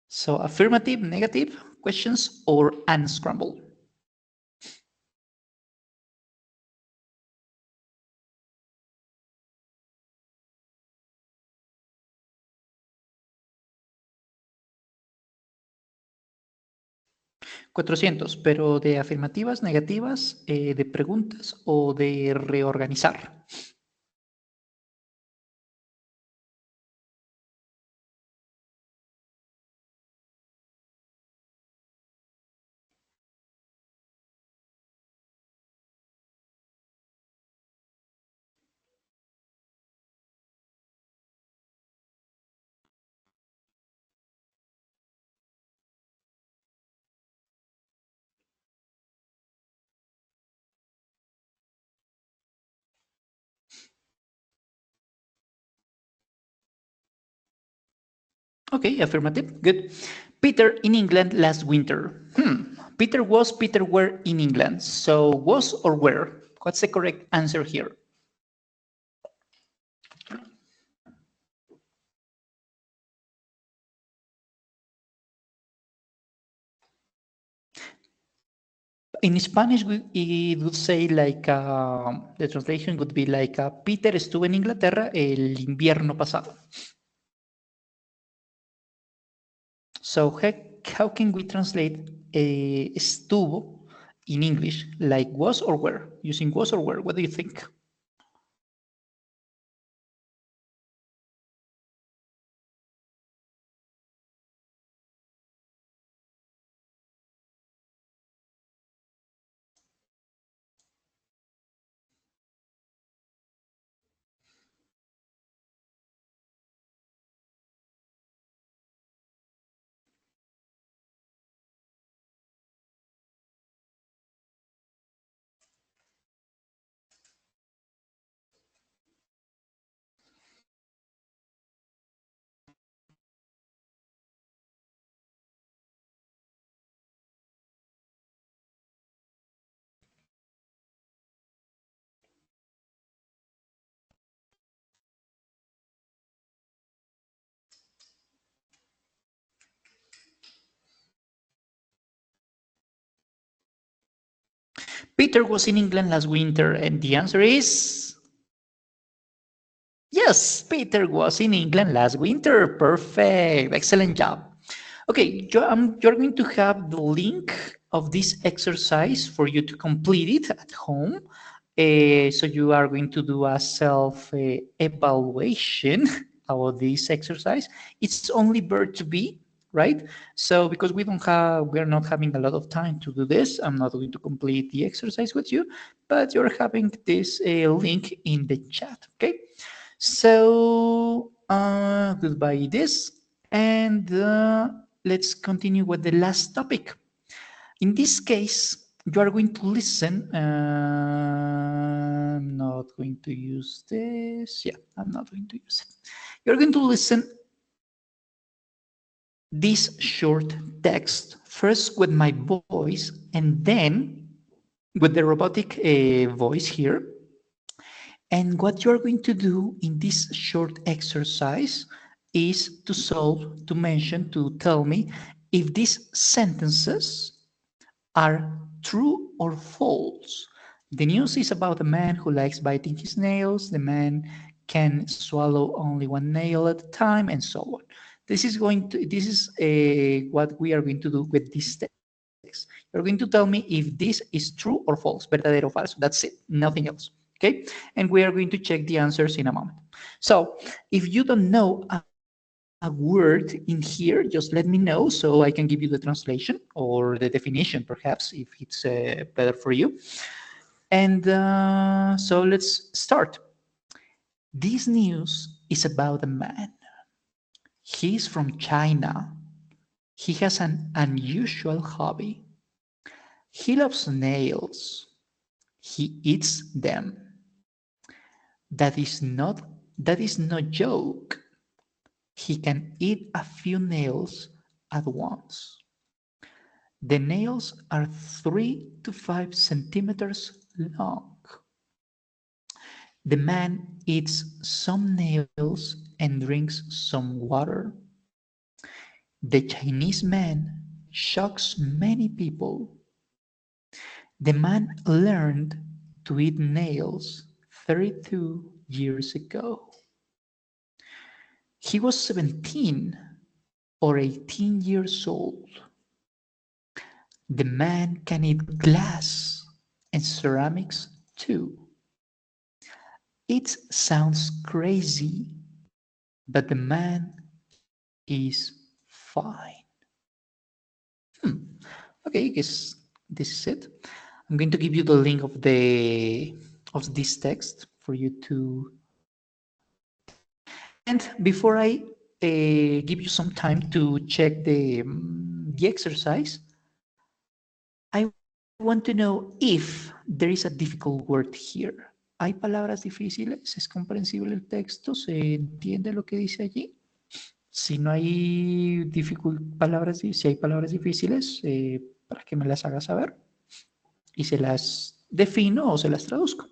So affirmative, negative, questions or unscramble? $400, pero de afirmativas, negativas, de preguntas o de reorganizar. Okay, affirmative. Good. Peter in England last winter. Peter were in England. So was or were? What's the correct answer here? In Spanish, it would say like, the translation would be like, Peter estuvo en Inglaterra el invierno pasado. So how can we translate estuvo in English, like was or were? Using was or were, what do you think? Peter was in England last winter, and the answer is yes, Peter was in England last winter. Perfect. Excellent job. Okay, you're going to have the link of this exercise for you to complete it at home. So you are going to do a self-evaluation of this exercise. It's only verb to be, right? So because we're not having a lot of time to do this, I'm not going to complete the exercise with you, but you're having this link in the chat, okay? So goodbye this, and let's continue with the last topic. In this case, you are going to listen. I'm not going to use this. Yeah, I'm not going to use it. You're going to listen this short text first with my voice and then with the robotic voice here. And what you're going to do in this short exercise is to tell me if these sentences are true or false. The news is about a man who likes biting his nails. The man can swallow only one nail at a time, and so on. This is what we are going to do with this text. You're going to tell me if this is true or false, verdadero o falso. That's it, nothing else. Okay, and we are going to check the answers in a moment. So if you don't know a word in here, just let me know so I can give you the translation or the definition, perhaps, if it's better for you. And so let's start. This news is about a man. He's from China. He has an unusual hobby. He loves nails. He eats them. That is no joke. He can eat a few nails at once. The nails are 3 to 5 centimeters long. The man eats some nails and drinks some water. The Chinese man shocks many people. The man learned to eat nails 32 years ago. He was 17 or 18 years old. The man can eat glass and ceramics too. It sounds crazy, but the man is fine. Okay, I guess this is it. I'm going to give you the link of this text for you to. And before I give you some time to check the exercise, I want to know if there is a difficult word here. ¿Hay palabras difíciles? ¿Es comprensible el texto? ¿Se entiende lo que dice allí? Si no hay palabras, si hay palabras difíciles, para que me las haga saber y se las defino o se las traduzco.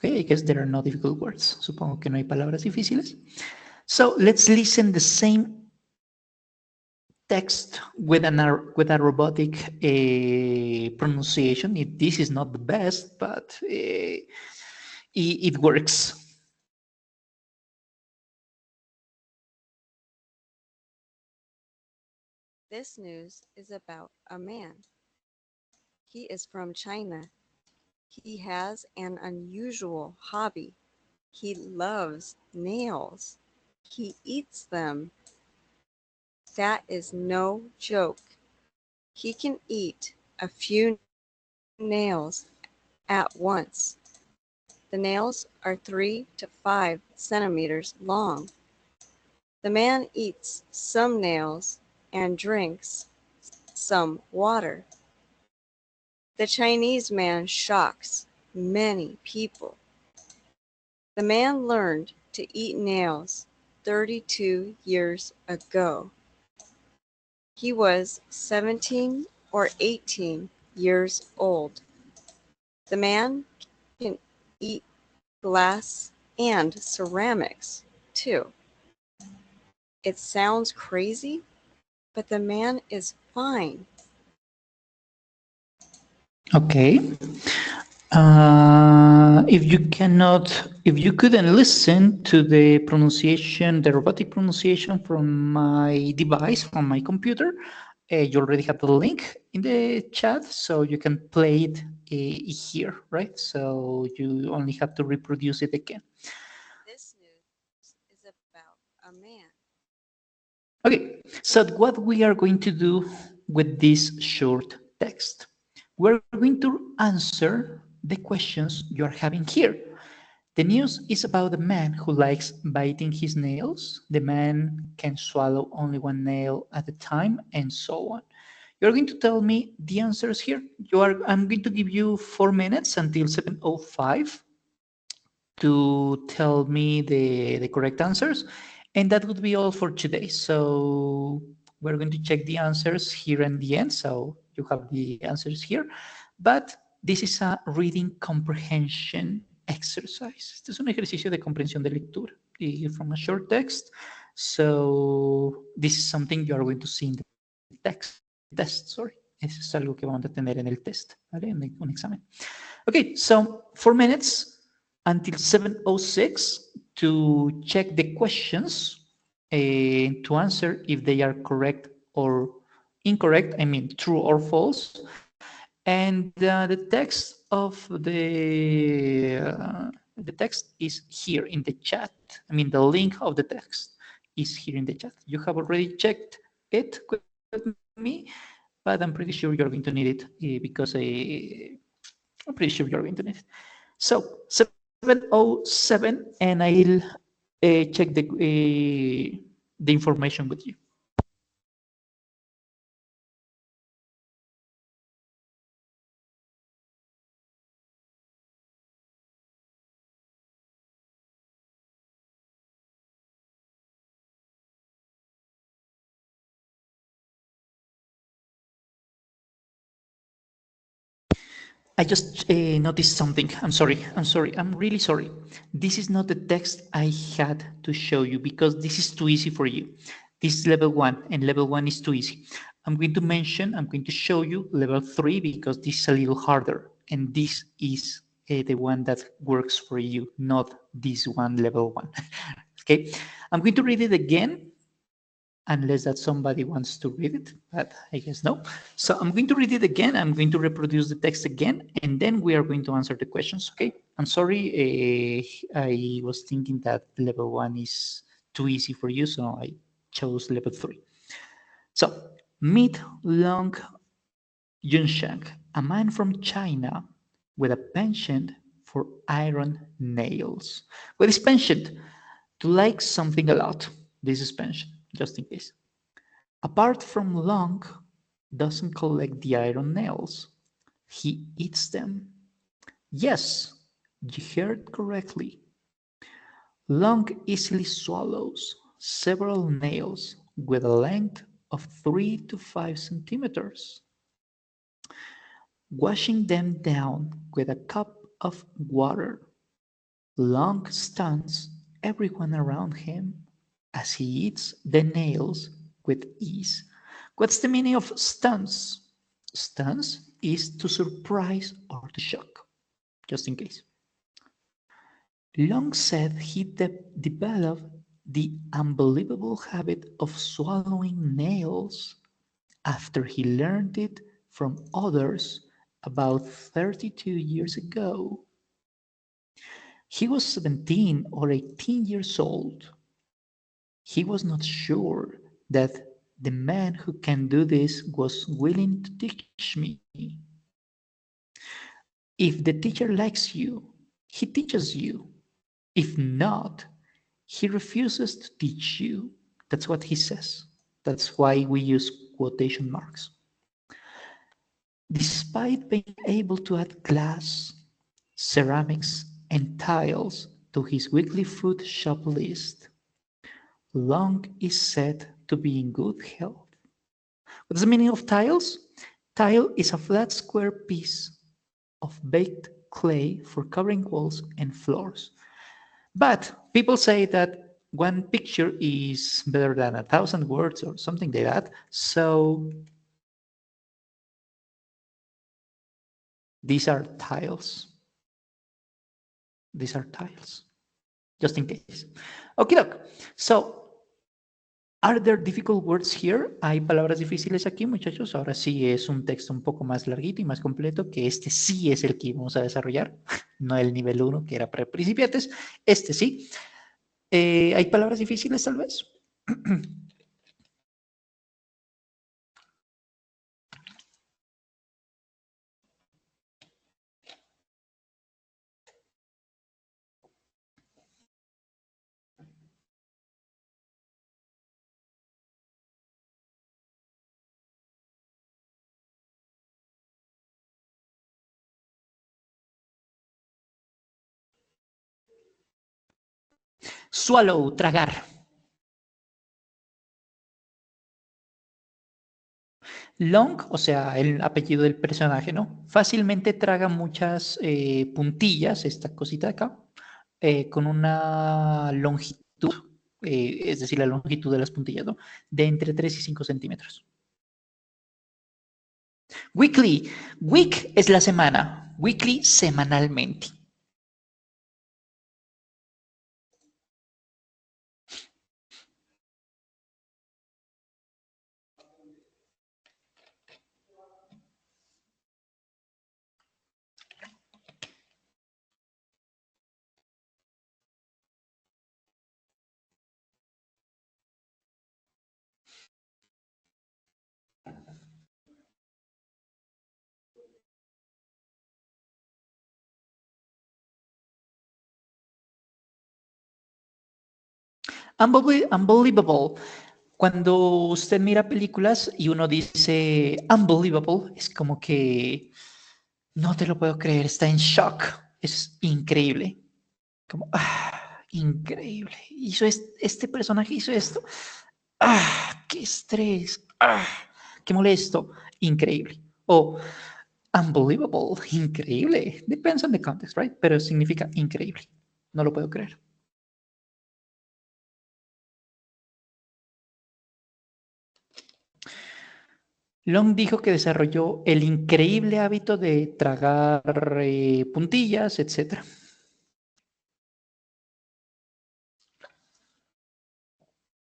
Okay, I guess there are no difficult words. Supongo que no hay palabras difíciles. So let's listen the same text with a robotic pronunciation. This is not the best, but it works. This news is about a man. He is from China. He has an unusual hobby. He loves nails. He eats them. That is no joke. He can eat a few nails at once. The nails are 3 to 5 centimeters long. The man eats some nails and drinks some water. The Chinese man shocks many people. The man learned to eat nails 32 years ago. He was 17 or 18 years old. The man can eat glass and ceramics too. It sounds crazy, but the man is fine. Okay. If you couldn't listen to the pronunciation, the robotic pronunciation from my device, from my computer, you already have the link in the chat, so you can play it here, right? So you only have to reproduce it again. This news is about a man. Okay, so what we are going to do with this short text, we're going to answer the questions you are having here. The news is about a man who likes biting his nails. The man can swallow only one nail at a time, and so on. You're going to tell me the answers here. I'm going to give you 4 minutes until 7:05 to tell me the correct answers. And that would be all for today. So we're going to check the answers here in the end. So you have the answers here. But this is a reading comprehension exercise. Este es un ejercicio de comprensión de lectura from a short text. So this is something you are going to see in the test, sorry. Eso es algo que vamos a tener en el test, ¿vale? En un examen. Okay, so 4 minutes until 7:06 to check the questions to answer if they are correct or incorrect, I mean true or false. And the text is here in the chat. I mean, the link of the text is here in the chat. You have already checked it with me, but I'm pretty sure you're going to need it because I'm pretty sure you're going to need it. So 7:07, and I'll check the information with you. I just noticed something. I'm sorry. I'm really sorry. This is not the text I had to show you because this is too easy for you. This is level 1, and level 1 is too easy. I'm going to show you level 3 because this is a little harder, and this is the one that works for you, not this one, level 1. Okay, I'm going to read it again, unless that somebody wants to read it, but I guess no. So I'm going to read it again. I'm going to reproduce the text again, and then we are going to answer the questions, okay? I'm sorry, I was thinking that level 1 is too easy for you, so I chose level 3. So, meet Long Yunsheng, a man from China with a penchant for iron nails. What is penchant? To like something a lot. This is penchant, just in case. Apart from Long, doesn't collect the iron nails. He eats them. Yes, you heard correctly. Long easily swallows several nails with a length of 3 to 5 centimeters. Washing them down with a cup of water, Long stuns everyone around him as he eats the nails with ease. What's the meaning of stuns? Stuns is to surprise or to shock, just in case. Long said he developed the unbelievable habit of swallowing nails after he learned it from others about 32 years ago. He was 17 or 18 years old. He was not sure that the man who can do this was willing to teach me. If the teacher likes you, he teaches you. If not, he refuses to teach you. That's what he says. That's why we use quotation marks. Despite being able to add glass, ceramics, and tiles to his weekly food shop list, Long is said to be in good health. What's the meaning of tiles? Tile is a flat square piece of baked clay for covering walls and floors. But people say that one picture is better than 1,000 words or something like that. So these are tiles. These are tiles, just in case. Okay, look. So, are there difficult words here? ¿Hay palabras difíciles aquí, muchachos? Ahora sí es un texto un poco más larguito y más completo, que este sí es el que vamos a desarrollar, no el nivel 1, que era para principiantes. Este sí. ¿Hay palabras difíciles, tal vez? Swallow, tragar. Long, o sea, el apellido del personaje, ¿no? Fácilmente traga muchas puntillas, esta cosita de acá, con una longitud, es decir, la longitud de las puntillas, ¿no? De entre 3 y 5 centímetros. Weekly. Week es la semana. Weekly, semanalmente. Unbelievable. Cuando usted mira películas y uno dice unbelievable, es como que no te lo puedo creer, está en shock. Es increíble. Como, increíble. Este personaje hizo esto. Qué estrés. Qué molesto. Increíble. O Unbelievable, increíble. Depends on the context, right? Pero significa increíble. No lo puedo creer. Long dijo que desarrolló el increíble hábito de tragar puntillas, etc.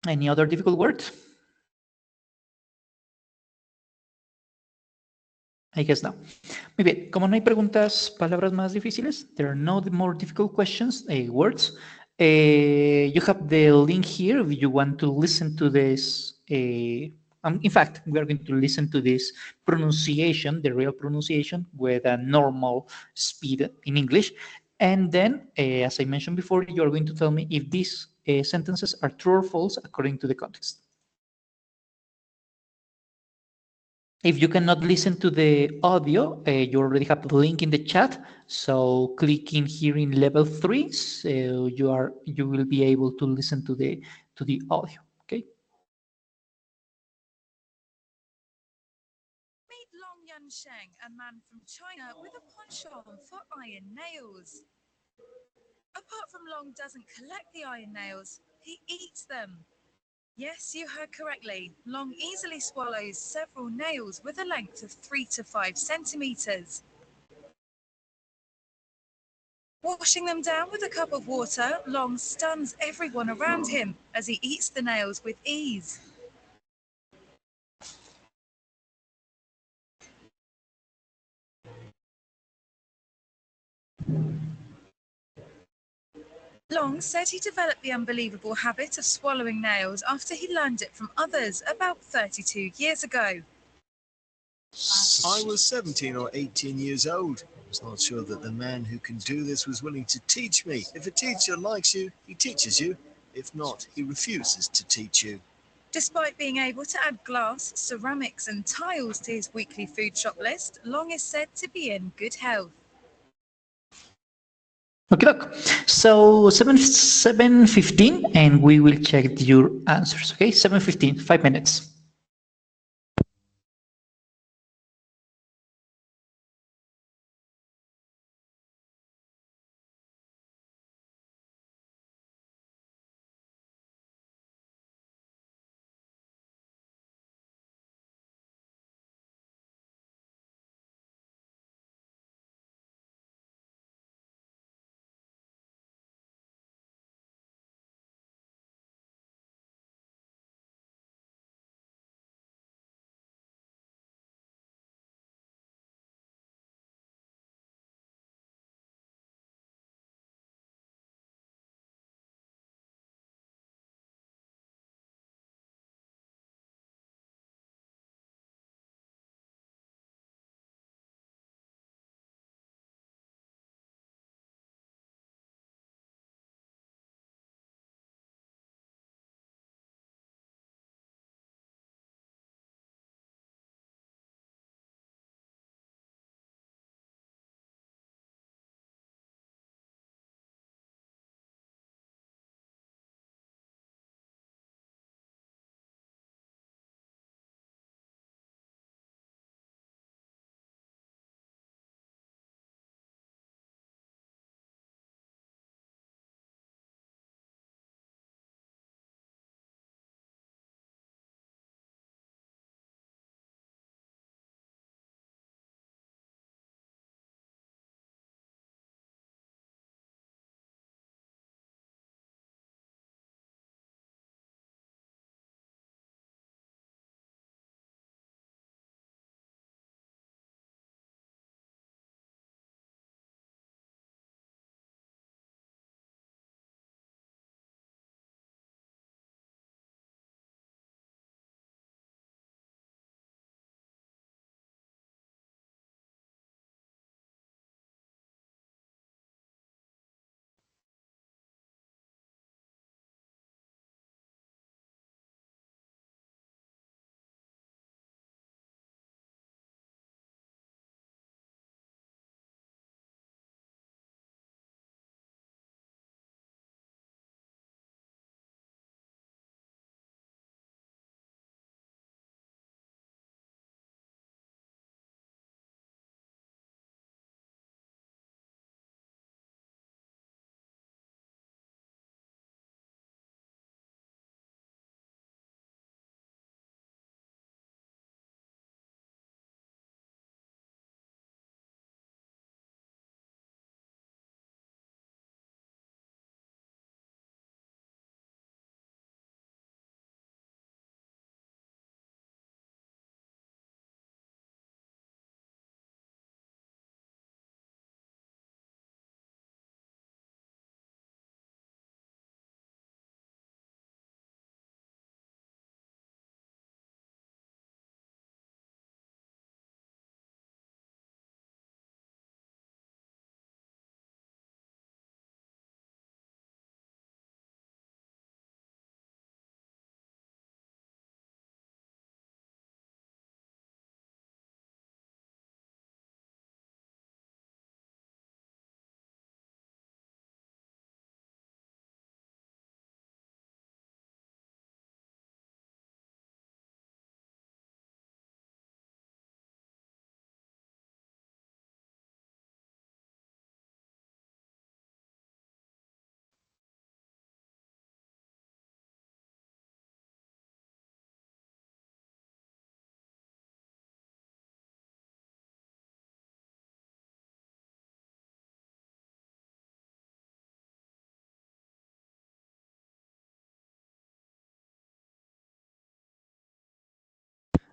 Any other difficult word? I guess no. Muy bien, como no hay palabras más difíciles, there are no more difficult questions, words. You have the link here if you want to listen to this. In fact, we are going to listen to this pronunciation, the real pronunciation, with a normal speed in English. And then, as I mentioned before, you are going to tell me if these sentences are true or false according to the context. If you cannot listen to the audio, you already have the link in the chat. So click in here in level 3, so you will be able to listen to the audio. Okay. Meet Long Yansheng, a man from China with a penchant for iron nails. Apart from Long doesn't collect the iron nails, he eats them. Yes, you heard correctly. Long easily swallows several nails with a length of 3 to 5 centimeters. Washing them down with a cup of water, Long stuns everyone around him as he eats the nails with ease. Long said he developed the unbelievable habit of swallowing nails after he learned it from others about 32 years ago. I was 17 or 18 years old. I was not sure that the man who can do this was willing to teach me. If a teacher likes you, he teaches you. If not, he refuses to teach you. Despite being able to add glass, ceramics and tiles to his weekly food shop list, Long is said to be in good health. Okay, look. So 7:15, and we will check your answers. Okay, 7:15, 5 minutes.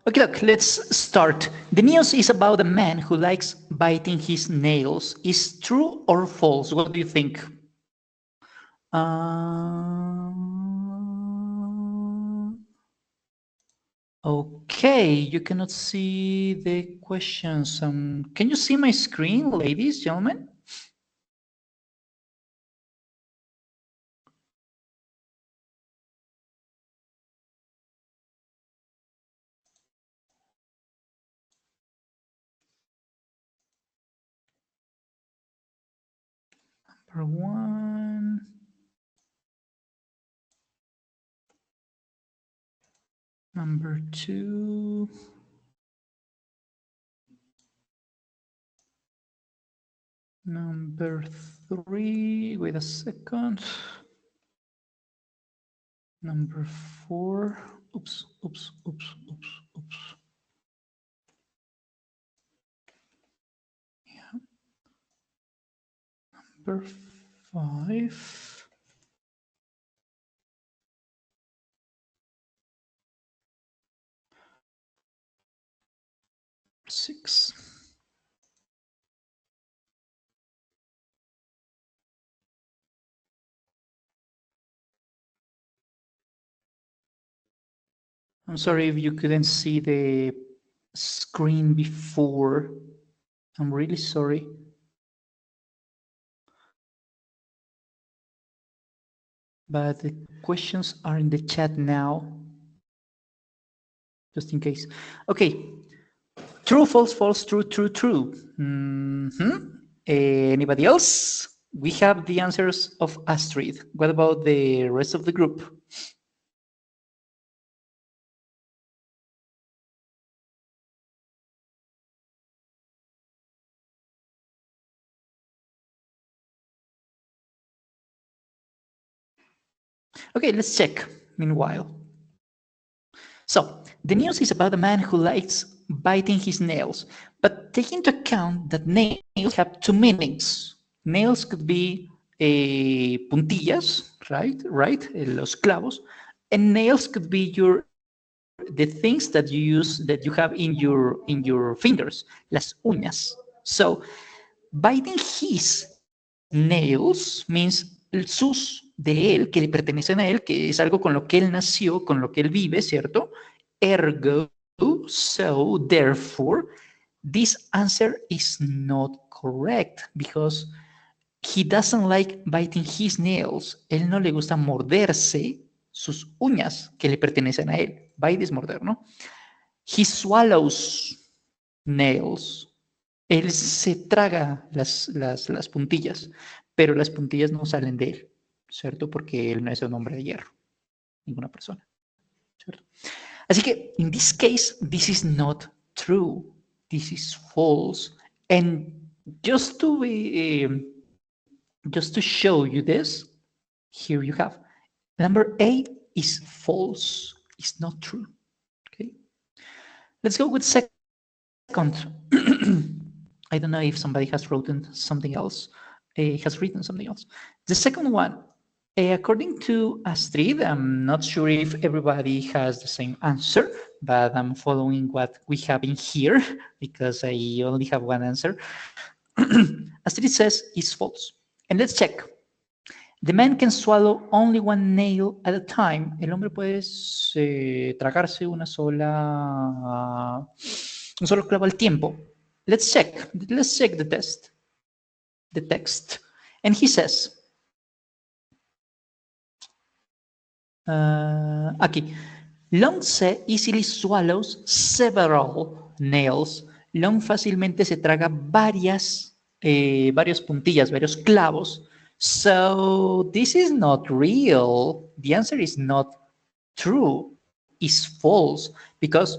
Okay, look, let's start. The news is about a man who likes biting his nails. Is true or false? What do you think? Okay, you cannot see the questions. Can you see my screen, ladies, gentlemen? Number one. Number two. Number three. Wait a second. Number four. Oops. Yeah. Number five. 6. I'm sorry if you couldn't see the screen before. I'm really sorry. But the questions are in the chat now, just in case. Okay. True, false, false, true, true, true. Anybody else? We have the answers of Astrid. What about the rest of the group? Okay, let's check meanwhile. So, the news is about a man who likes biting his nails, but take into account that nails have two meanings. Nails could be puntillas, right? Los clavos, and nails could be the things that you use, that you have in your fingers, las uñas. So, biting his nails means sus de él, que le pertenecen a él, que es algo con lo que él nació, con lo que él vive, ¿cierto? Ergo, so, therefore, this answer is not correct because he doesn't like biting his nails. Él no le gusta morderse sus uñas que le pertenecen a él. Bite es morder, ¿no? He swallows nails. Él se traga las puntillas, pero las puntillas no salen de él, ¿cierto? Porque él no es un hombre de hierro, ninguna persona, ¿cierto? Así que, in this case, this is not true. This is false. And just to show you this, here you have. Number A is false. It's not true. Okay. Let's go with second. I don't know if somebody has written something else. The second one, according to Astrid, I'm not sure if everybody has the same answer, but I'm following what we have in here because I only have one answer. Astrid says it's false. And let's check. The man can swallow only one nail at a time. El hombre puede tragarse un solo clavo al tiempo. Let's check the text. And he says, aquí, Long easily swallows several nails. Long fácilmente se traga varias puntillas, varios clavos. So this is not real. The answer is not true. It's false because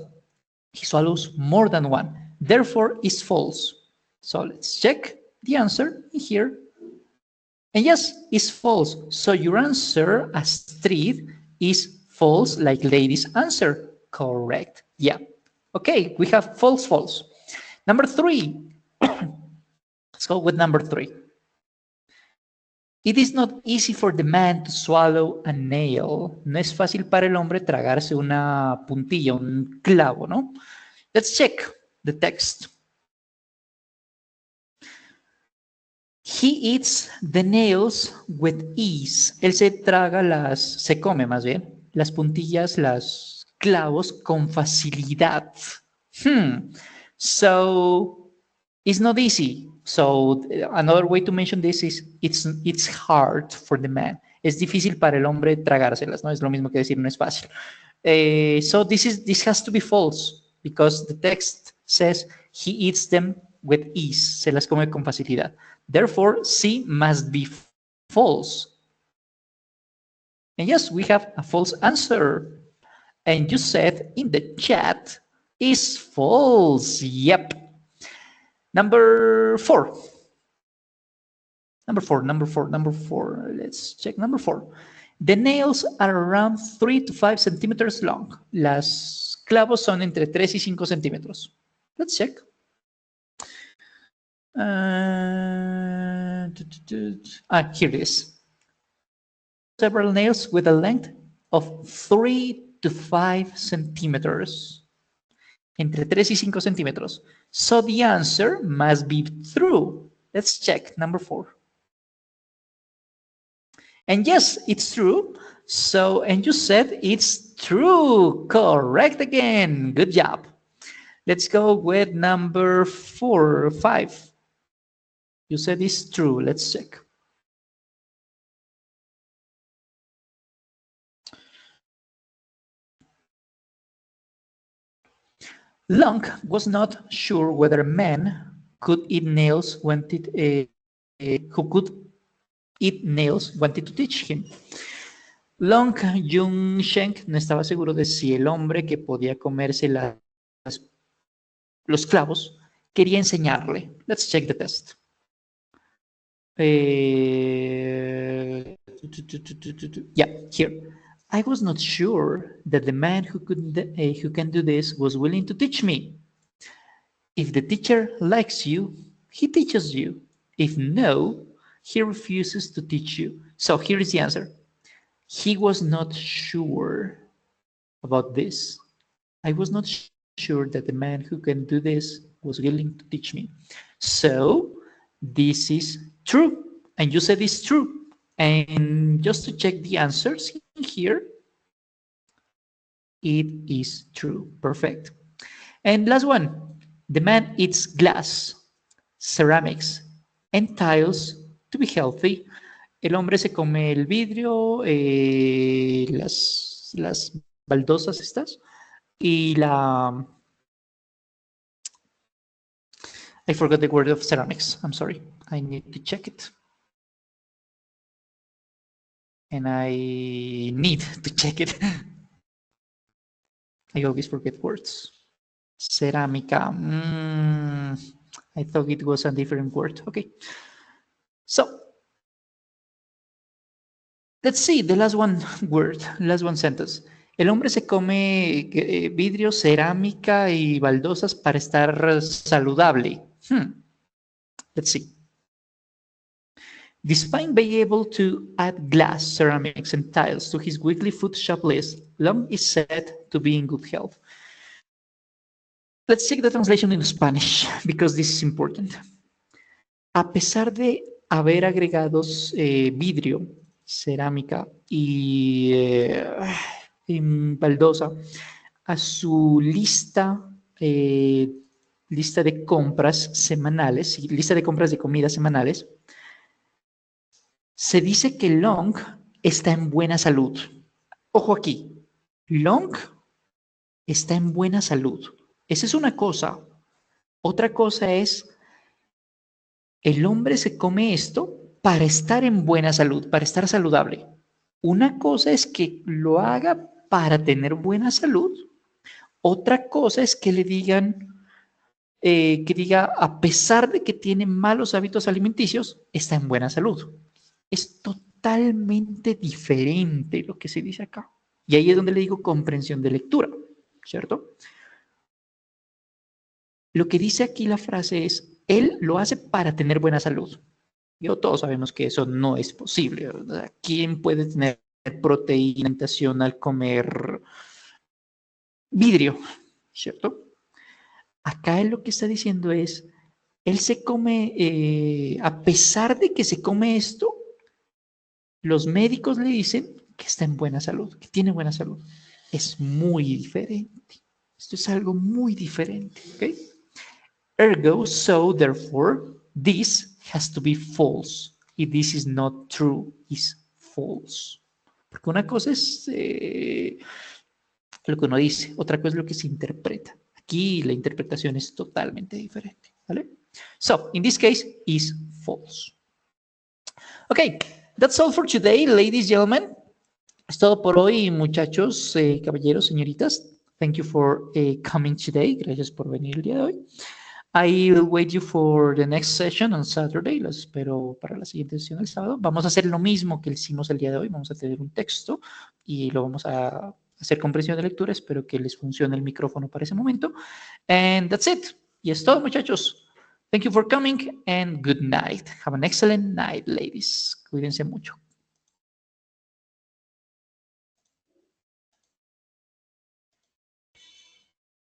he swallows more than one. Therefore, it's false. So let's check the answer here. And yes, it's false. So your answer, Astrid, is false, like ladies' answer. Correct. Yeah. Okay, we have false, false. Number 3. Let's go with number 3. It is not easy for the man to swallow a nail. No es fácil para el hombre tragarse una puntilla, un clavo, ¿no? Let's check the text. He eats the nails with ease. Él se come más bien, las puntillas, los clavos con facilidad. So, it's not easy. So, another way to mention this is it's hard for the man. Es difícil para el hombre tragárselas, ¿no? Es lo mismo que decir no es fácil. So, this has to be false because the text says he eats them with ease. Se las come con facilidad. Therefore, C must be false. And yes, we have a false answer. And you said in the chat is false. Yep. Number four. Let's check number 4. The nails are around 3 to 5 centimeters long. Las clavos son entre 3 y 5 centímetros. Let's check. Here it is. Several nails with a length of 3 to 5 centimeters. Entre 3 y 5 centímetros. So the answer must be true. Let's check number 4. And yes, it's true. So, and you said it's true. Correct again. Good job. Let's go with number 5. You said it's true. Let's check. Long was not sure whether men could eat nails wanted who could eat nails wanted to teach him. Long Jung Sheng no estaba seguro de si el hombre que podía comerse los clavos quería enseñarle. Let's check the test. Yeah, here. I was not sure that the man who can do this was willing to teach me. If the teacher likes you, he teaches you. If no, he refuses to teach you. So here is the answer. He was not sure about this. I was not sure that the man who can do this was willing to teach me. So this is true. And you said it's true. And just to check the answers here, it is true. Perfect. And last one. The man eats glass, ceramics, and tiles to be healthy. El hombre se come el vidrio, las baldosas estas, y I forgot the word of ceramics. I'm sorry. I need to check it. And I need to check it. I always forget words. Cerámica. I thought it was a different word. Okay. So, let's see the last one word, last one sentence. El hombre se come vidrio, cerámica y baldosas para estar saludable. Let's see. Despite being able to add glass, ceramics, and tiles to his weekly food shop list, Long is said to be in good health. Let's check the translation in Spanish, because this is important. A pesar de haber agregados vidrio, cerámica y baldosa a su lista de compras semanales, lista de compras de comida semanales, se dice que Long está en buena salud. Ojo aquí, Long está en buena salud. Esa es una cosa. Otra cosa es, el hombre se come esto para estar en buena salud, para estar saludable. Una cosa es que lo haga para tener buena salud. Otra cosa es que le digan, que diga, a pesar de que tiene malos hábitos alimenticios, está en buena salud. Es totalmente diferente lo que se dice acá. Y ahí es donde le digo comprensión de lectura, ¿cierto? Lo que dice aquí la frase es, él lo hace para tener buena salud. Yo todos sabemos que eso no es posible, ¿verdad? ¿Quién puede tener proteína en alimentación al comer vidrio? ¿Cierto? Acá él lo que está diciendo es, él se come, a pesar de que se come esto, los médicos le dicen que está en buena salud, que tiene buena salud. Es muy diferente. Esto es algo muy diferente, ¿ok? Ergo, so, therefore, this has to be false. If this is not true, is false. Porque una cosa es lo que uno dice, otra cosa es lo que se interpreta. Aquí la interpretación es totalmente diferente, ¿vale? So, in this case, is false. Okay, that's all for today, ladies, gentlemen. Es todo por hoy, muchachos, caballeros, señoritas. Thank you for coming today. Gracias por venir el día de hoy. I will wait you for the next session on Saturday. Los espero para la siguiente sesión el sábado. Vamos a hacer lo mismo que hicimos el día de hoy. Vamos a tener un texto y lo vamos a hacer comprensión de lectura. Espero que les funcione el micrófono para ese momento. And that's it. Y es todo, muchachos. Thank you for coming and good night. Have an excellent night, ladies. Cuídense mucho.